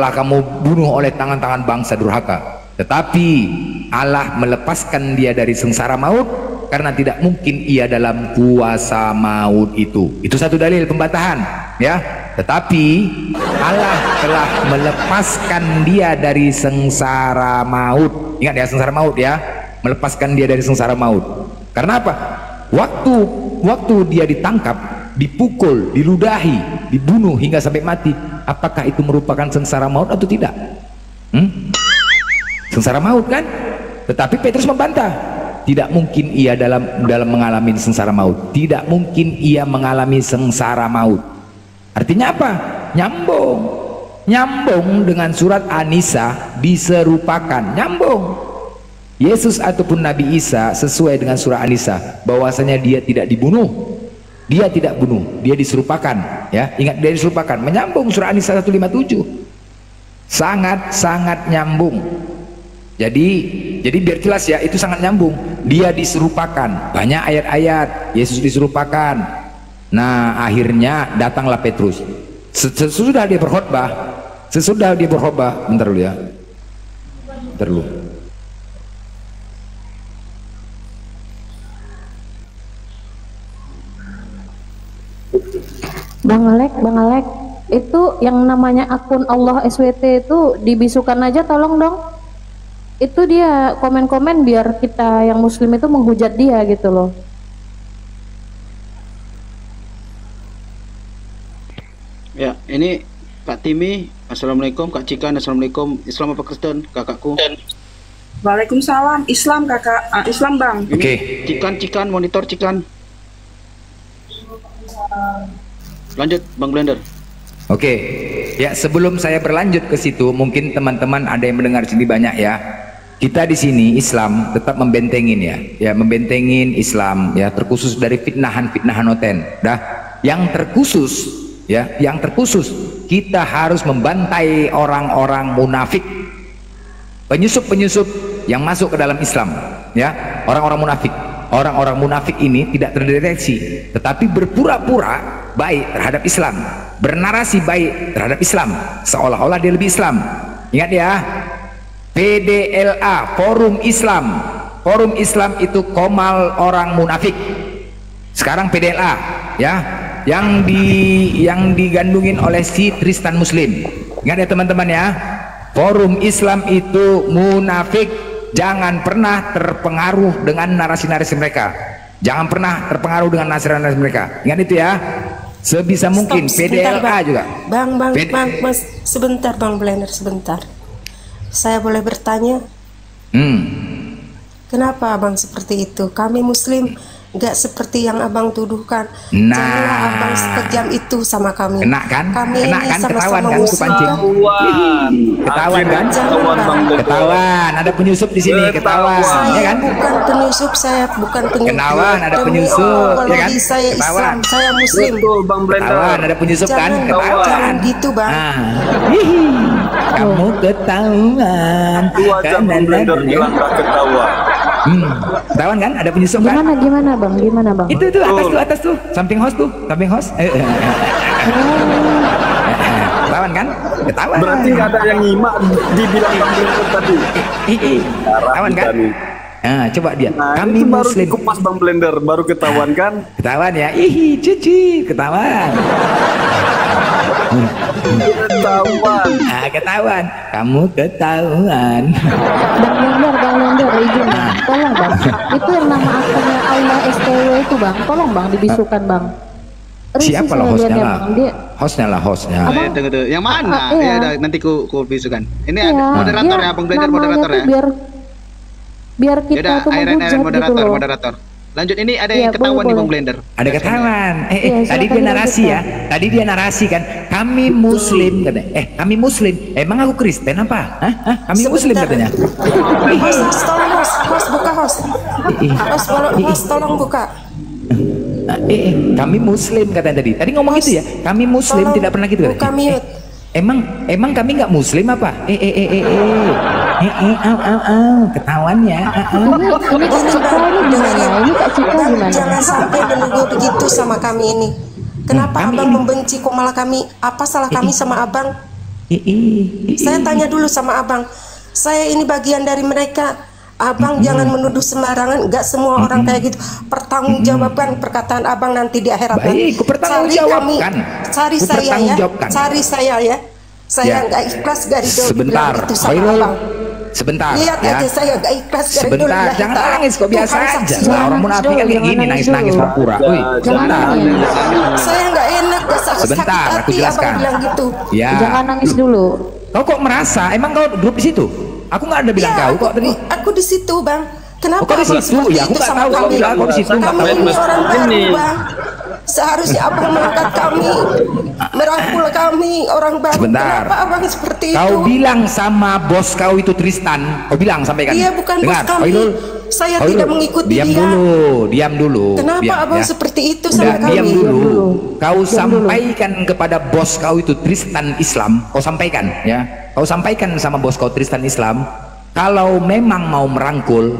telah kamu bunuh oleh tangan-tangan bangsa durhaka. Tetapi Allah melepaskan dia dari sengsara maut karena tidak mungkin ia dalam kuasa maut itu. Itu satu dalil pembantahan, ya. Tetapi Allah telah melepaskan dia dari sengsara maut. Ingat ya, sengsara maut ya. Melepaskan dia dari sengsara maut. Karena apa? Waktu dia ditangkap, dipukul, diludahi, dibunuh hingga sampai mati, apakah itu merupakan sengsara maut atau tidak? Sengsara maut kan? Tetapi Petrus membantah, tidak mungkin ia dalam mengalami sengsara maut. Tidak mungkin ia mengalami sengsara maut. Artinya apa? Nyambung dengan surat An-Nisa, diserupakan, nyambung. Yesus ataupun Nabi Isa sesuai dengan surah An-Nisa, bahwasanya dia tidak dibunuh, dia tidak bunuh, dia diserupakan, ya. Ingat, dia diserupakan, menyambung surah An-Nisa 157, sangat nyambung. Jadi biar jelas ya, itu sangat nyambung. Dia diserupakan, banyak ayat-ayat Yesus diserupakan. Nah, akhirnya datanglah Petrus. Sesudah dia berkhotbah, bentar dulu ya, bentar dulu. Bang Alek, itu yang namanya akun Allah SWT itu dibisukan aja, tolong dong. Itu dia komen-komen biar kita yang muslim itu menghujat dia gitu loh. Ya, ini Kak Timi, assalamualaikum. Kak Cikan, assalamualaikum. Islam apa Kristen, kakakku? Waalaikumsalam. Islam kakak, Islam bang. Oke. Cikan, monitor Cikan. Lanjut, Bang Blender. Oke. Ya, sebelum saya berlanjut ke situ, mungkin teman-teman ada yang mendengar sini banyak ya. Kita di sini Islam tetap membentengin ya, membentengin Islam ya, terkhusus dari fitnahan noten. Dah, yang terkhusus kita harus membantai orang-orang munafik, penyusup yang masuk ke dalam Islam ya. Orang-orang munafik ini tidak terdeteksi, tetapi berpura-pura baik terhadap Islam, bernarasi baik terhadap Islam, seolah-olah dia lebih Islam. Ingat ya, PDLA, Forum Islam itu komal orang munafik. Sekarang PDLA ya, yang digandungin oleh si Tristan Muslim. Ingat ya teman-teman ya, Forum Islam itu munafik. Jangan pernah terpengaruh dengan narasi-narasi mereka. Jangan pernah terpengaruh dengan narasi-narasi mereka. Ingat itu ya. Sebisa mungkin PDLA juga. Bang, Mas, sebentar Bang Blender, sebentar. Saya boleh bertanya? Kenapa Abang seperti itu? Kami Muslim nggak seperti yang Abang tuduhkan. Janganlah Abang sekejam itu sama kami. Kena kan? Kami Kena ini kan? sama-sama Ketahuan kan? Ketahuan. Ada penyusup di sini. Ketahuan. Saya Ya kan? bukan penyusup, saya bukan penyusup. Ketahuan ada penyusup. Ya kan? Saya Islam, saya Muslim. Ketahuan ada penyusup kan? Ketahuan. Jangan gitu Bang. Kamu ketahuan. Bang Blender bilang gak ketahuan. Ketahuan kan? Ada penyusup kan? Gimana bang? Itu atas tuh, samping host. Ketahuan kan? Ketahuan. Berarti gak ada yang nyimak dibilang Bang Blender tadi. Ketahuan kan? Nah, coba dia. Nah, Kami itu baru Muslim. dikupas Bang Blender, baru ketahuan kan? Ketahuan ya. Cuci, ketahuan. Ketahuan. Kamu ketahuan. Bang Blender, izin bang. Tolong bang. Itu yang nama akunnya Allah STW itu bang. Tolong bang, dibisukan bang. Siapa lah hostnya lah? Hostnya. Tunggu. Yang mana? Iya. Ya, nanti ku bisukan. Ini Iya, ada moderator ya, Bang Blender moderator ya. Biar kita Yaudah, tuh menghujat gitu loh. moderator. Lanjut, ini ada yang Iya, ketahuan nih boleh. Bang Blender. Ada ketahuan. Iya, Tadi dia narasi ya. Tadi dia narasi kan. Kami Muslim katanya. Kami Muslim. Emang aku Kristen apa? Hah? Kami Muslim katanya. Host, tolong host buka host. Host tolong buka. Kami Muslim katanya tadi. Tadi ngomong gitu ya. Kami Muslim, Tolong tidak pernah gitu buka katanya. mute. Emang kami nggak Muslim apa? Ketahuan ya. Ini Kak Cika ini gimana? Ini Kak Cika Bang, gimana? jangan sampai menuduh begitu sama kami ini. Kenapa Abang membenci kok malah kami? Apa salah kami sama Abang? Saya tanya dulu sama abang, saya ini bagian dari mereka. Abang jangan menuduh sembarangan, nggak semua orang kayak gitu. Pertanggungjawaban perkataan abang nanti di akhirat. Baik, ku pertanggungjawabkan. Cari saya ya, cari saya ya. Saya nggak ikhlas dari dulu. Sebentar, itu sama Khairul. abang. Sebentar Lihat ya. aja saya nggak ikhlas dari dulu. Sebentar, jangan nangis kok, biasa aja. Orang munafik kan kayak gini, nangis-nangis pura-pura. Sebentar. Saya nggak enak, Sebentar, aku jelaskan. Abang bilang gitu. Ya. Jangan nangis dulu. Kau kok merasa? Emang kau duduk di situ? Aku nggak ada bilang kau kok tadi. Aku di situ, Bang. Kenapa Kau di abang situ? seperti Ya aku itu nggak sama tahu kau kami? bilang kau di situ. Kami ini orang baru, Bang. Seharusnya abang mengangkat kami, merangkul kami, orang baru. Sebentar. Kenapa abang seperti itu? Kau bilang sama bos kau itu Tristan. Kau bilang, sampaikan. Dia bukan bos Dengar, kami. Khairul. Saya Khairul, tidak mengikuti diam dia. Diam dulu. Kenapa abang ya. seperti itu Udah, sama kami? diam dulu. Kau sampaikan kepada bos kau itu Tristan Islam. Kau sampaikan ya. Kau sampaikan sama bos kau Tristan Islam. Kalau memang mau merangkul,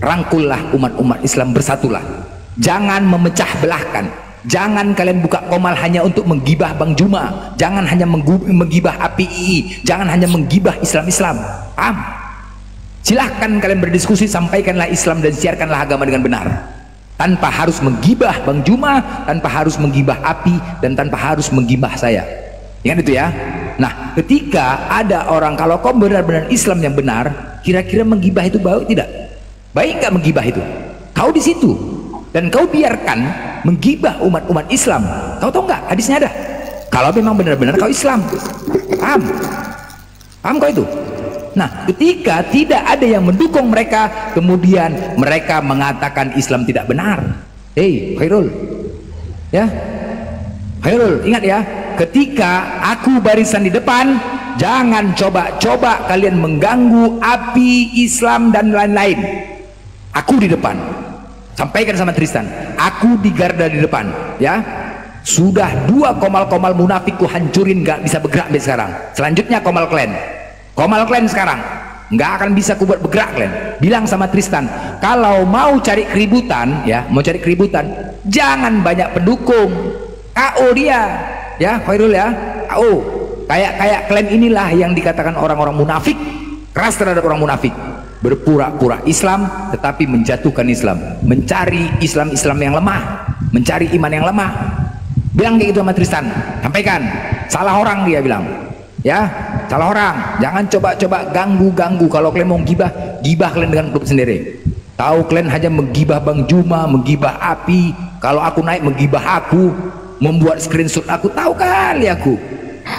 rangkullah umat-umat Islam, bersatulah. Jangan memecah belahkan. Jangan kalian buka komal hanya untuk menggibah Bang Juma. Jangan hanya menggibah API. Jangan hanya menggibah Islam-Islam. Paham? Silahkan kalian berdiskusi, sampaikanlah Islam dan siarkanlah agama dengan benar. Tanpa harus menggibah Bang Juma, tanpa harus menggibah API, dan tanpa harus menggibah saya. Ingat itu ya. Nah, ketika ada orang, kalau kau benar-benar Islam yang benar, kira-kira menggibah itu baik tidak? Baik nggak menggibah itu? Kau di situ dan kau biarkan menggibah umat-umat Islam. Kau tahu nggak hadisnya ada? Kalau memang benar-benar kau Islam, paham? Paham kau itu? Nah, ketika tidak ada yang mendukung mereka, kemudian mereka mengatakan Islam tidak benar. Hei, Khairul, ya, Khairul, ingat ya. Ketika aku barisan di depan, jangan coba-coba kalian mengganggu api Islam dan lain-lain. Aku di depan, sampaikan sama Tristan, aku di garda di depan, ya. Sudah 2 komal-komal munafik ku hancurin, gak bisa bergerak sampai sekarang. Selanjutnya komal klan sekarang nggak akan bisa ku buat bergerak kalian. Bilang sama Tristan, kalau mau cari keributan, ya, mau cari keributan, jangan banyak pendukung, KO dia. Ya, Khairul ya, kayak klan inilah yang dikatakan orang-orang munafik, keras terhadap orang munafik, berpura-pura Islam tetapi menjatuhkan Islam, mencari Islam yang lemah, mencari iman yang lemah. Bilang kayak gitu sama Tristan, sampaikan, salah orang dia bilang, ya, salah orang, jangan coba-coba ganggu. Kalau kalian mau gibah kalian dengan klub sendiri. Tahu kalian hanya menggibah Bang Juma, menggibah Api, kalau aku naik menggibah aku, membuat screenshot aku, tahu kali aku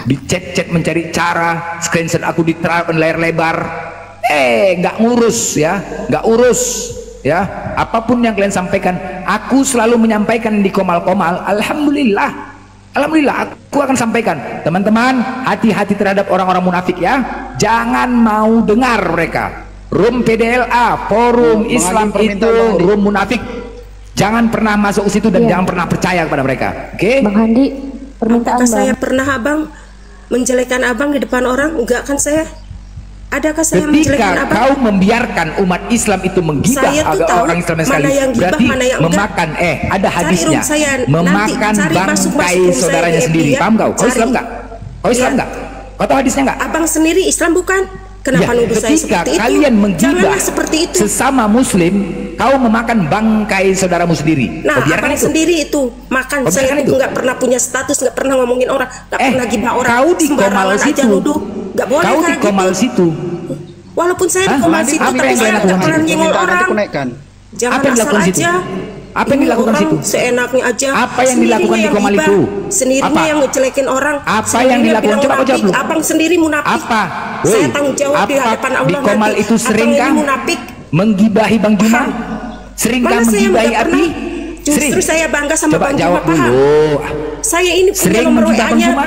di chat mencari cara screenshot aku diterapkan layar lebar, nggak ngurus ya, nggak urus ya. Apapun yang kalian sampaikan, aku selalu menyampaikan di komal-komal. Alhamdulillah aku akan sampaikan, teman-teman, hati-hati terhadap orang-orang munafik ya. Jangan mau dengar mereka. Room PDLA, forum Islam itu room munafik. Jangan pernah masuk ke situ dan jangan pernah percaya kepada mereka. Oke? Bang Handi, permintaan Apakah Bang. saya pernah abang menjelekan abang di depan orang? Enggak kan saya? Adakah saya menjelekan Ketika abang? kau membiarkan umat Islam itu menggibah Saya tuh tahu orang Islam sekali, mana yang gibah, berarti mana yang enggak. memakan ada Cari hadisnya, room saya, memakan nanti cari masuk bangkai room saya saudaranya di sendiri. FB ya. Paham kau? Kau Cari. Islam enggak? Kau Islam Ya. enggak? Kau tahu hadisnya enggak? Abang sendiri Islam bukan? Kenapa nuduh saya Ketika seperti itu? kalian menggibah Janganlah seperti itu. sesama muslim, kau memakan bangkai saudaramu sendiri. Nah, Kau biarkan abang itu. sendiri itu makan. Kau Saya biarkan itu itu. nggak pernah punya status, nggak pernah ngomongin orang, nggak pernah gibah orang. Kau di komal Sembarangan aja situ. nuduh. Nggak boleh Kau di kayak komal gitu. situ. Walaupun saya di Hah? komal Apa situ, yang tapi kalian saya lakukan nggak pernah situ? nyenggol Nanti orang. konekkan. Jangan Apa yang asal dilakukan situ? aja. Apa yang Ini dilakukan orang situ? seenaknya aja. Apa yang Sendirinya dilakukan di yang komal gibah, itu? Sendirinya Apa? yang ngejelekin orang. Apa yang sendirinya dilakukan? bilang Coba kau jawab munafik. dulu. Abang sendiri munafik. Apa? Saya Woi, tanggung jawab di apa hadapan Allah di komal nanti. itu sering Abang kah ini munafik. menggibahi Bang Juma? Seringkah Mana saya menggibahi nggak Api? pernah. Justru saya bangga sama Coba Bang jawab Juma, paham? dulu. Saya ini punya Sering nomor menggibah Bang WA-nya, Juma?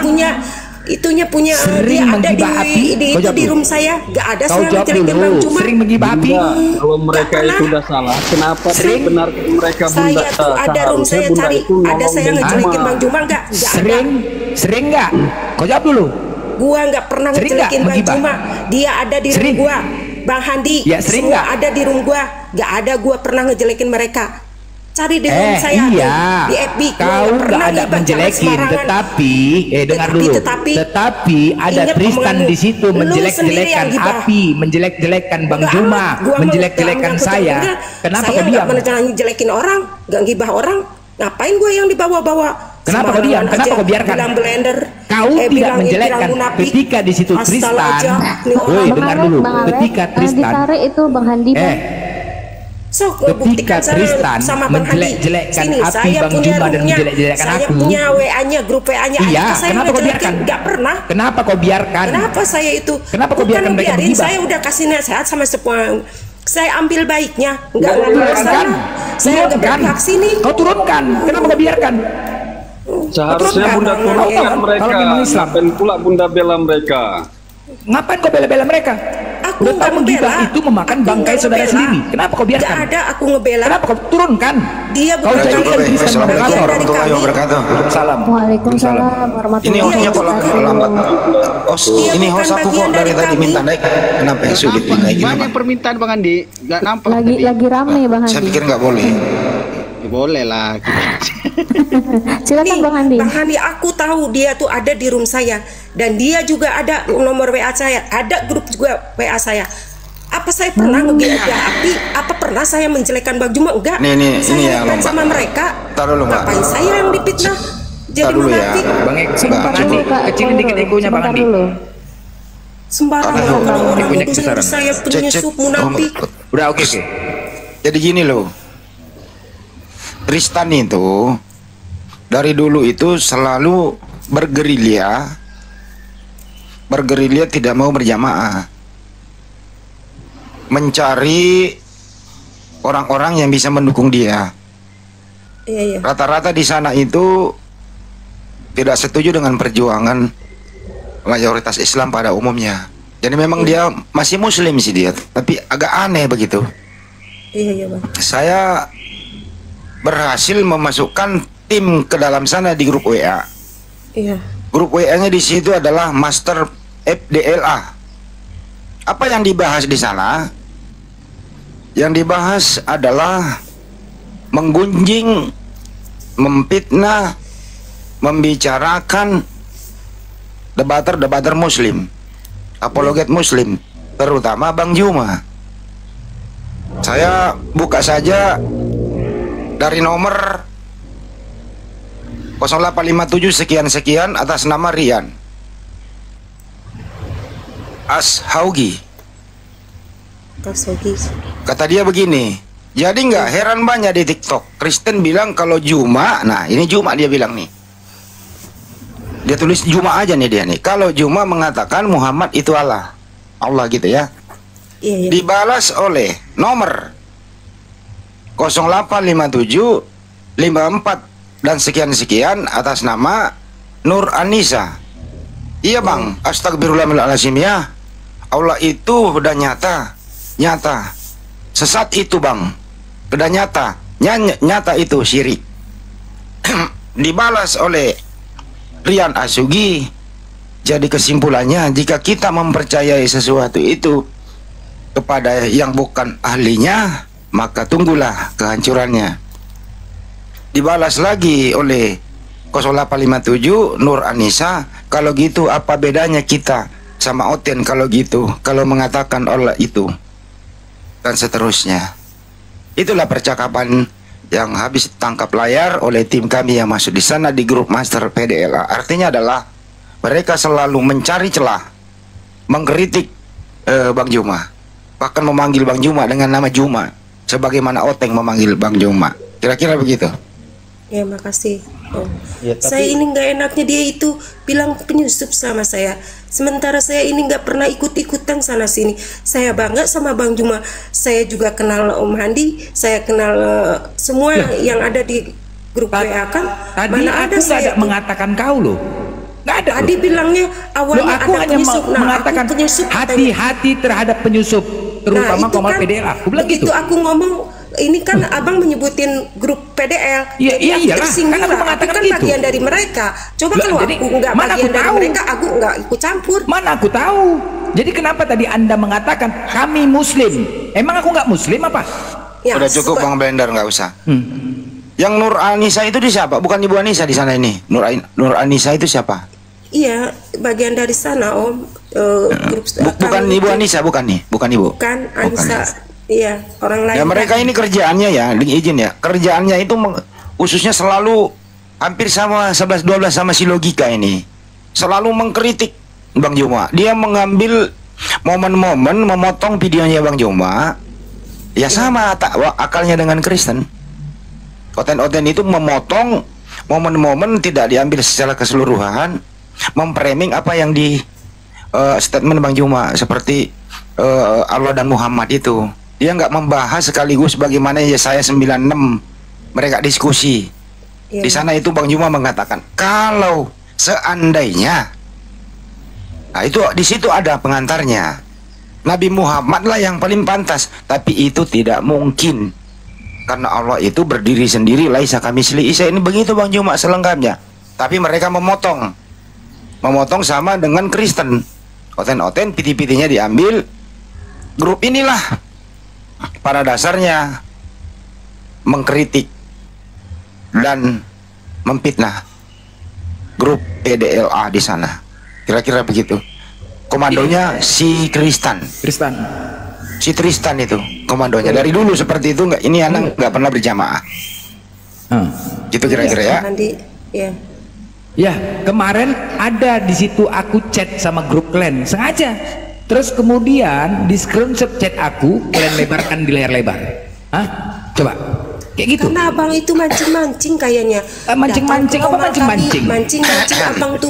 punya Sering dia ada menggibah Api? Kau itu jawab di dulu. room saya. Gak ada Kau saya jawab ngejelekin Bang dulu. Juma. Sering menggibah Api? Bunda, kalau mereka pernah. itu udah salah, kenapa Sering. benar mereka Bunda? Saya tuh ada room seharusnya saya Bunda cari, itu ada ngomong saya dengan ngejelekin Juma. Bang Juma enggak? Enggak ada. Sering nggak? Kau jawab dulu. Gua nggak pernah Sering ngejelekin nggak Bang menggibah? Juma. Dia ada di room Sering. gua. Bang Handi, Ya, sering semua nggak? ada di room gua. Nggak ada gua pernah ngejelekin mereka. cari di room saya iya, di FB. kau nggak ada menjelekin, tetapi ada Ingat Tristan omonganmu. di situ Lu sendiri menjelek-jelekan yang gibah. Api, menjelek-jelekan Bang Enggak, Juma, gua menjelek-jelekan mau saya. enggak. Kenapa Saya kau diam? nggak jelekin orang, nggak gibah orang. Ngapain gue yang dibawa-bawa? Kenapa kau diam? Kenapa kau biarkan? Bilang blender. Kau tidak bilang menjelekkan munafik. ketika di situ Asal Tristan. aja, nih orang. Woi, dengar dulu. Bang Alek, Ketika Tristan, ditarik itu Bang Handi, Bang. So, ketika buktikan saya Tristan sama Bang Hadi. menjelek-jelekkan Sini, Api, saya Bang punya Juma dan roomnya, menjelek-jelekkan saya aku. punya WA-nya, grup WA-nya. Iya, saya kenapa kau ngejelekin? biarkan? Nggak pernah. Kenapa kau biarkan? Kenapa saya itu? Kenapa kau Bukan biarkan mereka biarin, bergibah? saya udah kasih nasihat sama semua. Saya ambil baiknya, nggak Kau ngambil turunkan, sana. Saya nggak turunkan. berpihak sini. Kau turunkan. Kenapa kau biarkan? Seharusnya Turunkan. Bunda turunkan Kalau mereka. memang Islam. Ngapain pula Bunda bela mereka? Ngapain kau bela-bela mereka? Aku Udah nggak tahu menggibah ngebela. itu memakan Aku bangkai nggak saudara ngebela. sendiri. Kenapa kau biarkan? Nggak ada aku ngebela. Kenapa kau turunkan? Dia Kau bukan jadikan bagian Tristan Assalamualaikum moderator. warahmatullahi wabarakatuh. Salam. Waalaikumsalam warahmatullahi Ini hostnya kok wabarakatuh. lambat. Host, Dia ini bukan host aku kok bagian dari dari tadi kami. minta naik. Kenapa ya sulit dinaikin? Banyak permintaan Bang Andi, nggak nampak Lagi tadi. rame Bang Saya Handi. pikir nggak boleh. Ya, boleh lah. Silakan Nih, Bang Handi. Bang Handi, aku tahu dia tuh ada di room saya dan dia juga ada nomor WA saya, ada grup juga WA saya. Apa saya pernah ngebela Api? Apa pernah saya menjelekkan Bang Juma? Enggak. Nih, saya ini yang ngefans Mbak. sama mereka. Tar dulu, Mbak. Ngapain saya yang dipitnah? Jadi Tar dulu ya. munafik. Bang Ek, Sebentar Bang dulu, Andi, Kak. kecilin dikit Koirul. egonya Bang Sebentar Andi. dulu. Sembarangan Tahan, kalau orang punya nuduh kebesaran. saya penyusup munafik. Udah oke. Jadi gini loh. Tristan itu dari dulu itu selalu bergerilya tidak mau berjamaah, mencari orang-orang yang bisa mendukung dia. Iya. Rata-rata di sana itu tidak setuju dengan perjuangan mayoritas Islam pada umumnya. Jadi memang dia masih Muslim sih dia, tapi agak aneh begitu. Iya, Bang. Saya berhasil memasukkan tim ke dalam sana di grup WA. Iya. Grup WA-nya di situ adalah Master FDLA. Apa yang dibahas di sana? Yang dibahas adalah menggunjing, memfitnah, membicarakan debater Muslim, apologet Muslim, terutama Bang Juma. Saya buka saja dari nomor 0857 sekian-sekian atas nama Rian Ashaugi. Kata dia begini, jadi nggak heran banyak di TikTok Kristen bilang kalau Juma, nah ini Juma dia bilang nih, dia tulis Juma aja nih dia nih, kalau Juma mengatakan Muhammad itu Allah gitu ya. Iya. Dibalas oleh nomor 0857 54 dan sekian-sekian atas nama Nur Anissa. Iya Bang, astagfirullahaladzim ya, Allah itu udah nyata. Sesat itu Bang, udah nyata itu syirik. Dibalas oleh Rian Asugi. Jadi kesimpulannya, jika kita mempercayai sesuatu itu kepada yang bukan ahlinya, maka tunggulah kehancurannya. Dibalas lagi oleh 0857 Nur Anissa, kalau gitu apa bedanya kita sama Oten kalau gitu, kalau mengatakan Allah itu, dan seterusnya. Itulah percakapan yang habis tangkap layar oleh tim kami yang masuk di sana di grup Master PDLA. Artinya adalah mereka selalu mencari celah, mengkritik Bang Juma, bahkan memanggil Bang Juma dengan nama Juma, sebagaimana Oteng memanggil Bang Juma. Kira-kira begitu. Ya, makasih. Ya, tapi... Saya ini nggak enaknya dia itu bilang penyusup sama saya. Sementara saya ini nggak pernah ikut-ikutan sana sini. Saya bangga sama Bang Juma. Saya juga kenal Om Handi. Saya kenal semua yang ada di grup WA kan. Tadi Mana aku nggak ada mengatakan kau loh. Nggak ada. Tadi bilangnya awalnya aku ada hanya penyusup. Nah, mengatakan aku penyusup. hati-hati terhadap penyusup, terutama itu Komar kan, PDLA. Aku bilang begitu gitu. aku ngomong, ini kan abang menyebutin grup PDL. Iya, jadi aku iyalah, tersinggung kan aku lah. mengatakan kan gitu. bagian dari mereka. Coba Lah, kalau jadi, aku nggak mana bagian aku dari tahu? mereka, aku nggak ikut campur. Mana aku tahu. Jadi kenapa tadi Anda mengatakan kami Muslim? Emang aku nggak Muslim apa? Ya, Udah cukup Bang Blender, nggak usah. Yang Nur Anissa itu di siapa? Bukan Ibu Anissa di sana ini. Nur Anissa itu siapa? Iya, bagian dari sana Om. Grup Bukan Ibu Anissa, bukan nih, bukan Ibu. Bukan Anissa. Iya, orang lain. Ya mereka ini kerjaannya ya, izin ya. Kerjaannya itu khususnya selalu hampir sama 11-12 sama si Logika ini. Selalu mengkritik Bang Juma. Dia mengambil momen-momen memotong videonya Bang Juma. Ya sama akalnya dengan Kristen. Oten-oten itu memotong momen-momen, tidak diambil secara keseluruhan, memframing apa yang di statement Bang Juma seperti Allah dan Muhammad itu. Dia nggak membahas sekaligus bagaimana Yesaya 96 mereka diskusi. Di sana itu Bang Juma mengatakan kalau seandainya, nah itu di situ ada pengantarnya. Nabi Muhammad lah yang paling pantas, tapi itu tidak mungkin karena Allah itu berdiri sendiri, laisa kamitslihi syai'. Ini begitu Bang Juma selengkapnya. Tapi mereka memotong sama dengan Kristen. Oten-oten piti-pitinya diambil. Grup inilah pada dasarnya mengkritik dan memfitnah grup PDLA di sana. Kira-kira begitu. Komandonya si Tristan itu komandonya dari dulu seperti itu. Nggak, ini anak nggak pernah berjamaah. Gitu kira-kira ya. Ya, kemarin ada di situ aku chat sama grup kalian sengaja. Terus kemudian di screenshot chat aku kalian lebarkan di layar lebar. Hah? Coba. Kayak gitu. Karena abang itu mancing-mancing kayaknya. Mancing-mancing apa mancing-mancing? Mancing-mancing abang tuh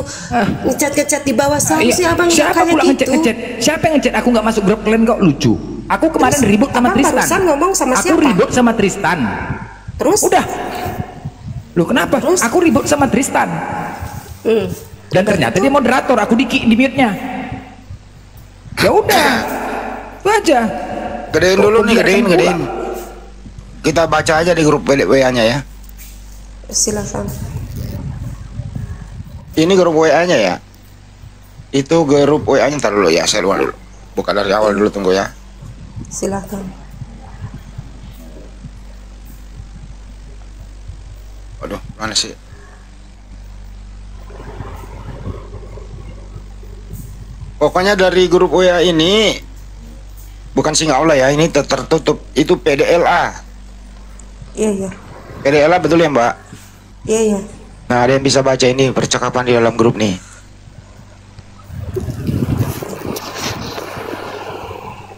ngecat-ngecat di bawah sana sih abang. Siapa pula ngecat-ngecat? Siapa yang ngecat? Aku nggak masuk grup kalian kok, lucu. Aku kemarin ribut sama Tristan. Ngomong sama aku ribut sama Tristan. Terus? Udah. Loh kenapa? Terus? Aku ribut sama Tristan. Dan ternyata dia moderator, aku di mute-nya. Ya udah, itu aja. Gedein dulu nih, gedein. Kita baca aja di grup WA-nya ya. Silakan. Ini grup WA-nya ya. Itu grup WA-nya, ntar dulu ya, saya luar dulu. Buka dari awal dulu, tunggu ya. Silakan. Waduh, mana sih? Pokoknya dari grup WA ini bukan singa Allah ya, ini tertutup. Itu PDLA. Iya. PDLA betul ya Mbak? Iya. Nah, ada yang bisa baca ini percakapan di dalam grup nih.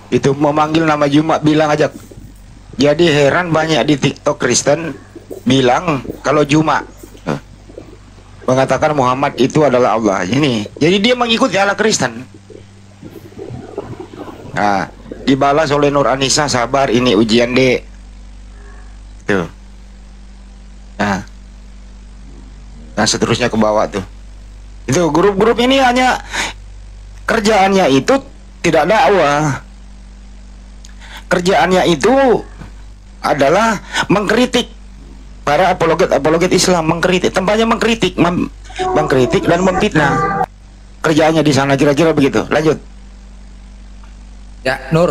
Itu memanggil nama Juma, bilang aja. Jadi heran banyak di TikTok Kristen bilang kalau Juma mengatakan Muhammad itu adalah Allah. Ini. Jadi dia mengikuti ala Kristen. Nah, dibalas oleh Nur Anissa, sabar ini ujian dek. Tuh. Nah, seterusnya ke bawah tuh. Itu grup-grup ini hanya kerjaannya itu tidak dakwah. Kerjaannya itu adalah mengkritik para apologet Islam, mengkritik, tempatnya mengkritik dan memfitnah. Kerjaannya di sana kira-kira begitu. Lanjut. Ya Nur,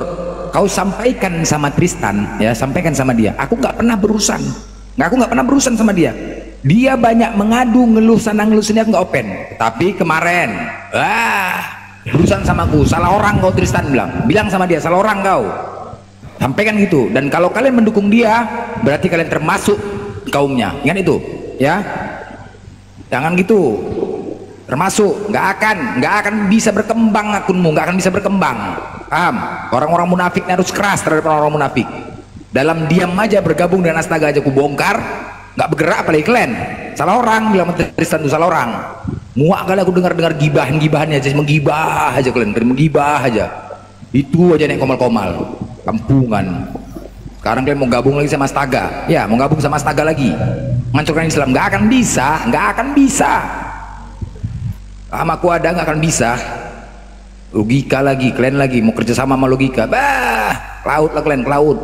kau sampaikan sama Tristan, ya sampaikan sama dia. Aku nggak pernah berurusan, aku nggak pernah berurusan sama dia. Dia banyak mengadu, ngeluh sana ngeluh sini, aku nggak open. Tapi kemarin, berurusan sama aku, salah orang kau. Tristan bilang sama dia, salah orang kau. Sampaikan gitu. Dan kalau kalian mendukung dia, berarti kalian termasuk kaumnya. Ingat itu, ya. Jangan gitu. Termasuk, nggak akan bisa berkembang akunmu, nggak akan bisa berkembang. Paham? Orang-orang munafik harus keras terhadap orang-orang munafik. Dalam diam aja bergabung dengan astaga aja ku bongkar, nggak bergerak apalagi kalian. Salah orang bilang Tristan itu salah orang. Muak kali aku dengar gibahannya aja, menggibah aja kalian, menggibah aja. Itu aja nih komal-komal, kampungan. Sekarang kalian mau gabung lagi sama astaga, ya mau gabung sama astaga lagi, menghancurkan Islam, nggak akan bisa. Sama aku ada nggak akan bisa. Logika lagi, kalian lagi mau kerja sama logika, laut lah kalian, laut.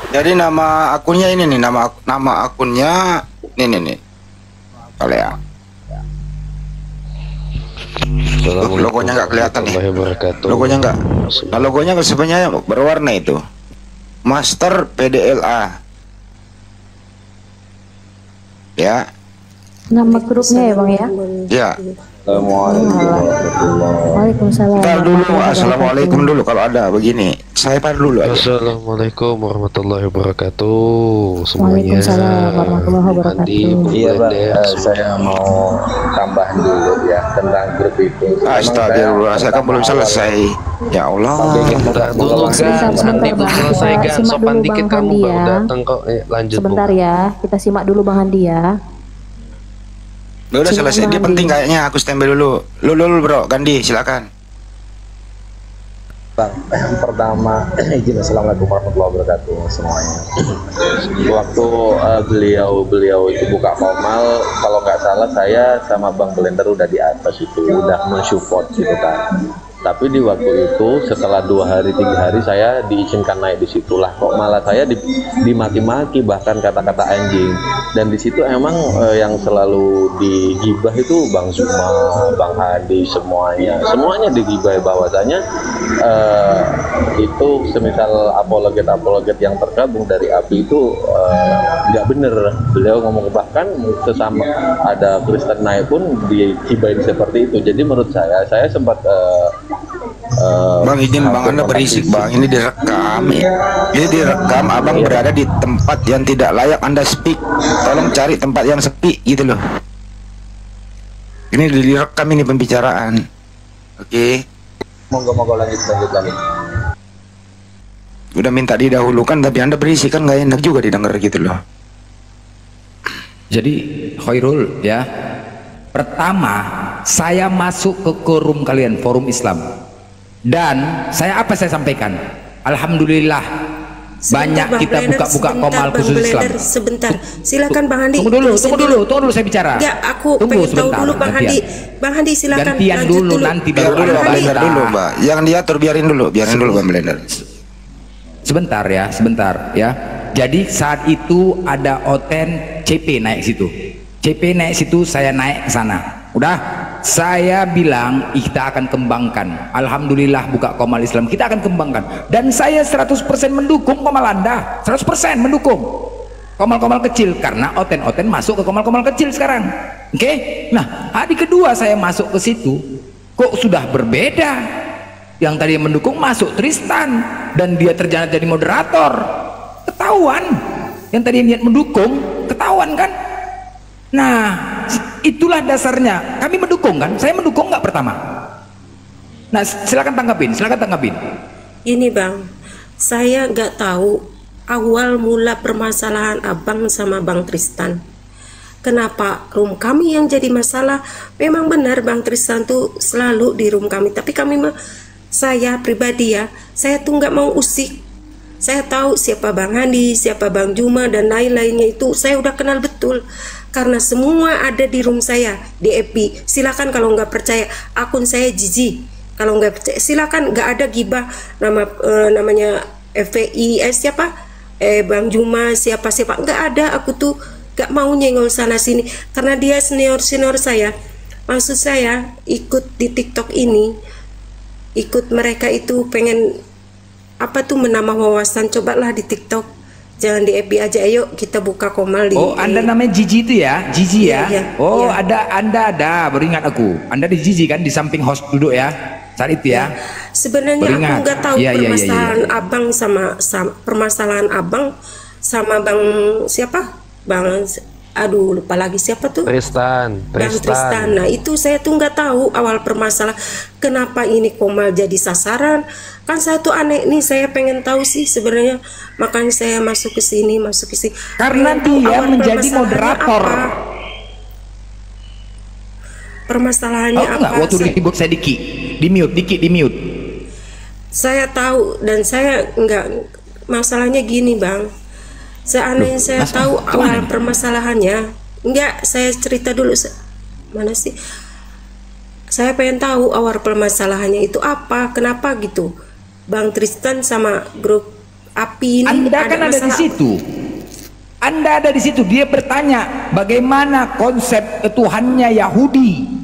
Jadi nama akunnya ini nih, nama akunnya ini nih. Kalau ya. Logonya nggak kelihatan nih. Logonya nggak. Nah, logonya sebenarnya berwarna itu. Master PDLA. Ya. Nama grupnya ya Bang ya? Ya. Waalaikumsalam. Ntar dulu, assalamualaikum dulu kalau ada begini. Saya par dulu aja. Assalamualaikum warahmatullahi wabarakatuh semuanya. Waalaikumsalam warahmatullahi wabarakatuh. Iya Bang, saya mau tambahan dulu ya tentang grup itu. Astagfirullah, saya kan belum selesai. Ya Allah. Bentar dulu kan, nanti belum selesai kan. Sopan dikit kamu baru datang kok. Lanjut. Sebentar ya, kita simak dulu Bang Handi ya. Udah selesai, dia penting kayaknya. Aku stempel dulu. Lu bro, Gandhi silakan. Bang, pertama izin assalamualaikum warahmatullahi wabarakatuh semuanya. Waktu beliau itu buka formal, kalau nggak salah saya sama Bang Blender udah di atas itu, udah mensupport gitu kan. Tapi di waktu itu setelah 2 hari 3 hari saya diizinkan naik di situlah, kok malah saya dimaki-maki bahkan kata-kata anjing. Dan di situ emang yang selalu digibah itu Bang Zuma, Bang Hadi, semuanya digibah bahwasanya itu semisal apologet yang tergabung dari API itu nggak bener. Beliau ngomong bahkan sesama ada Kristen naik pun digibahin seperti itu. Jadi menurut saya sempat Bang izin Bang, Anda berisik Bang, ini direkam. Ini direkam, Abang berada di tempat yang tidak layak Anda speak. Tolong cari tempat yang sepi gitu loh. Ini direkam, ini pembicaraan. Oke. Monggo lanjut. Udah minta didahulukan tapi Anda berisik kan nggak enak juga didengar gitu loh. Jadi Khairul ya, pertama saya masuk ke forum kalian, forum Islam, dan saya sampaikan, alhamdulillah banyak kita buka-buka komal khusus Islam. Sebentar, silakan Bang Handi. Tunggu dulu saya bicara. Ya, aku pengen tahu dulu Bang Handi. Bang Handi silakan. Gantian dulu, nanti baru Blender dulu Mbak. Yang diatur biarin dulu Bang Blender. Sebentar ya. Jadi saat itu ada Oten CP naik situ, saya naik ke sana. Udah, saya bilang kita akan kembangkan. Alhamdulillah buka komal Islam, kita akan kembangkan. Dan saya 100% mendukung komal Anda, 100% mendukung komal-komal kecil, karena Oten masuk ke komal-komal kecil sekarang. Oke? Nah, hari kedua saya masuk ke situ, kok sudah berbeda. Yang tadi mendukung masuk Tristan, dan dia terjadi jadi moderator. Ketahuan. Yang tadi niat mendukung, ketahuan kan? Nah, itulah dasarnya. Kami mendukung kan? Saya mendukung nggak pertama? Nah, silakan tanggapin. Ini Bang, saya nggak tahu awal mula permasalahan Abang sama Bang Tristan. Kenapa room kami yang jadi masalah? Memang benar Bang Tristan tuh selalu di room kami, tapi saya pribadi ya, saya tuh nggak mau usik. Saya tahu siapa Bang Handi, siapa Bang Juma dan lain-lainnya itu saya udah kenal betul. Karena semua ada di room saya di FB. Silakan kalau nggak percaya, akun saya Jiji. Kalau nggak percaya, silakan, nggak ada gibah namanya FPI siapa Bang Juma siapa nggak ada. Aku tuh nggak mau nyenggol sana sini karena dia senior saya. Maksud saya ikut di TikTok ini, ikut mereka itu pengen menambah wawasan. Cobalah di TikTok, jangan di FB aja. Ayo kita buka komal di. Oh, Anda namanya Jiji itu ya? Jiji ya? Iya, oh, iya. Anda ada, beringat aku. Anda di Jiji kan, di samping host duduk ya? Saat itu ya? Sebenarnya beringat. Aku nggak tahu permasalahan Abang sama permasalahan Abang sama Bang siapa? Aduh, lupa lagi siapa tuh? Tristan. Bang Tristan. Nah, itu saya tuh nggak tahu awal permasalahan. Kenapa ini komal jadi sasaran? Kan saya tuh aneh nih, saya pengen tahu sih sebenarnya. Makanya saya masuk ke sini. Karena dia menjadi moderator. Permasalahannya apa? Enggak, waktu ribut saya di mute. Saya tahu dan saya nggak, masalahnya gini Bang. Seandainya saya tahu awal permasalahannya, enggak, saya cerita dulu. Mana sih? Saya pengen tahu awal permasalahannya itu apa, kenapa gitu. Bang Tristan sama grup API ini Anda kan ada di situ. Anda ada di situ. Dia bertanya bagaimana konsep Tuhannya Yahudi.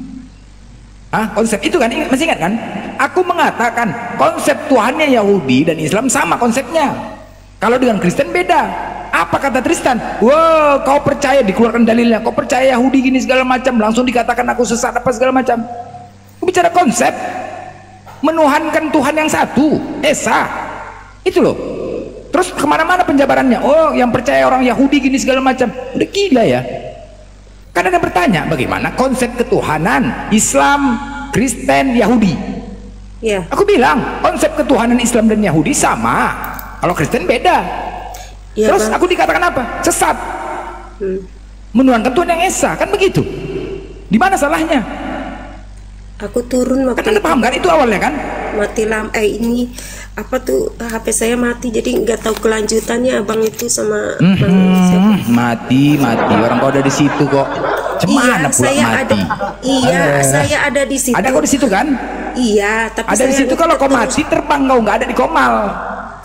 Konsep itu kan, masih ingat kan? Aku mengatakan konsep Tuhannya Yahudi dan Islam sama konsepnya. Kalau dengan Kristen beda. Apa kata Tristan? Wow, kau percaya, dikeluarkan dalilnya, kau percaya Yahudi gini segala macam, langsung dikatakan aku sesat apa segala macam. Aku bicara konsep, menuhankan Tuhan yang satu, Esa, itu loh. Terus kemana-mana penjabarannya, oh yang percaya orang Yahudi gini segala macam, udah gila ya. Kan ada bertanya, bagaimana konsep ketuhanan Islam, Kristen, Yahudi? Ya. Aku bilang konsep ketuhanan Islam dan Yahudi sama, kalau Kristen beda. Ya, terus aku dikatakan apa? Sesat. Menuhankan Tuhan yang Esa, kan begitu? Di mana salahnya? Aku turun waktu kan Anda paham kan itu awalnya kan? Mati ini apa tuh HP saya mati, jadi nggak tahu kelanjutannya abang itu sama mati orang kau ada di situ kok. Cemana pula saya mati? Saya ada di situ. Ada kau di situ kan? Iya, tapi ada di situ. Kalau kau mati terbang, kau nggak ada di Komal.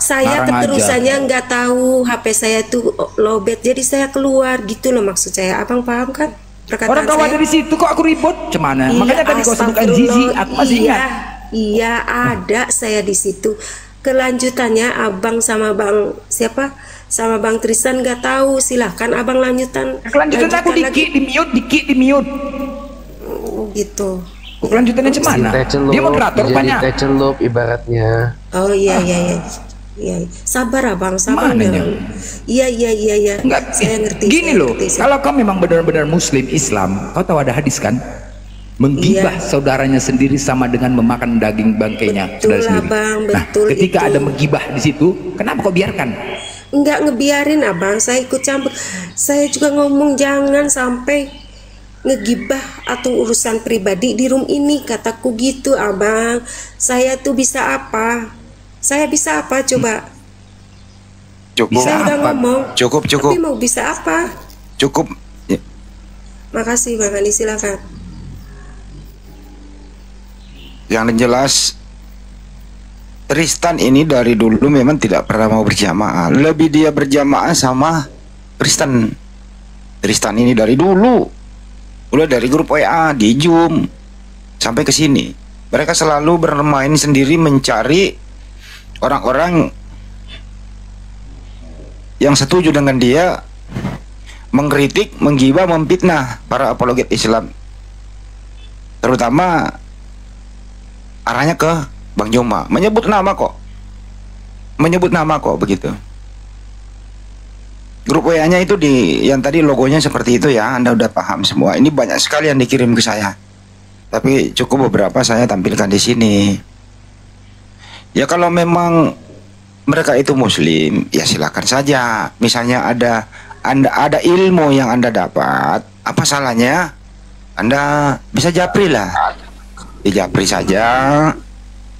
Saya keterusannya nggak tahu HP saya tuh lowbat, jadi saya keluar gitu loh maksud saya. Abang paham kan? Orang kau ada di situ kok aku ribut cemana? Iya, makanya tadi kau sebutkan Zizi, aku masih ingat. Iya, ada saya di situ. Kelanjutannya abang sama bang siapa? Sama bang Tristan nggak tahu. Silahkan abang lanjutan. Kelanjutannya aku dikit di mute. Gitu. Kelanjutannya cemana? Dia moderator banyak. Jadi celup ibaratnya. Oh iya. Iya, sabar abang, sabar ya. Iya. Enggak, saya ngerti. Gini loh, ngerti, kalau kau memang benar-benar Muslim Islam, kau tahu ada hadis kan? Menggibah saudaranya sendiri sama dengan memakan daging bangkainya saudara sendiri. Abang, nah, ketika ada menggibah di situ, kenapa kau biarkan? Enggak ngebiarin abang, saya ikut campur. Saya juga ngomong jangan sampai ngegibah atau urusan pribadi di room ini, kataku gitu abang. Saya tuh bisa apa? Saya bisa apa coba? Cukup. Saya udah ngomong. Cukup. Tapi mau bisa apa? Cukup. Ya. Makasih Bang Andi, silakan. Yang jelas Tristan ini dari dulu memang tidak pernah mau berjamaah. Lebih dia berjamaah sama Kristen. Tristan ini dari dulu, udah dari grup WA di Zoom sampai ke sini. Mereka selalu bermain sendiri mencari orang-orang yang setuju dengan dia, mengkritik, menggibah, memfitnah para apologet Islam, terutama arahnya ke Bang Joma, menyebut nama kok begitu. Grup WA-nya itu yang tadi logonya seperti itu ya, Anda udah paham semua. Ini banyak sekali yang dikirim ke saya, tapi cukup beberapa saya tampilkan di sini. Ya kalau memang mereka itu Muslim, ya silakan saja. Misalnya ada ilmu yang Anda dapat, apa salahnya Anda bisa japri lah, dijapri saja,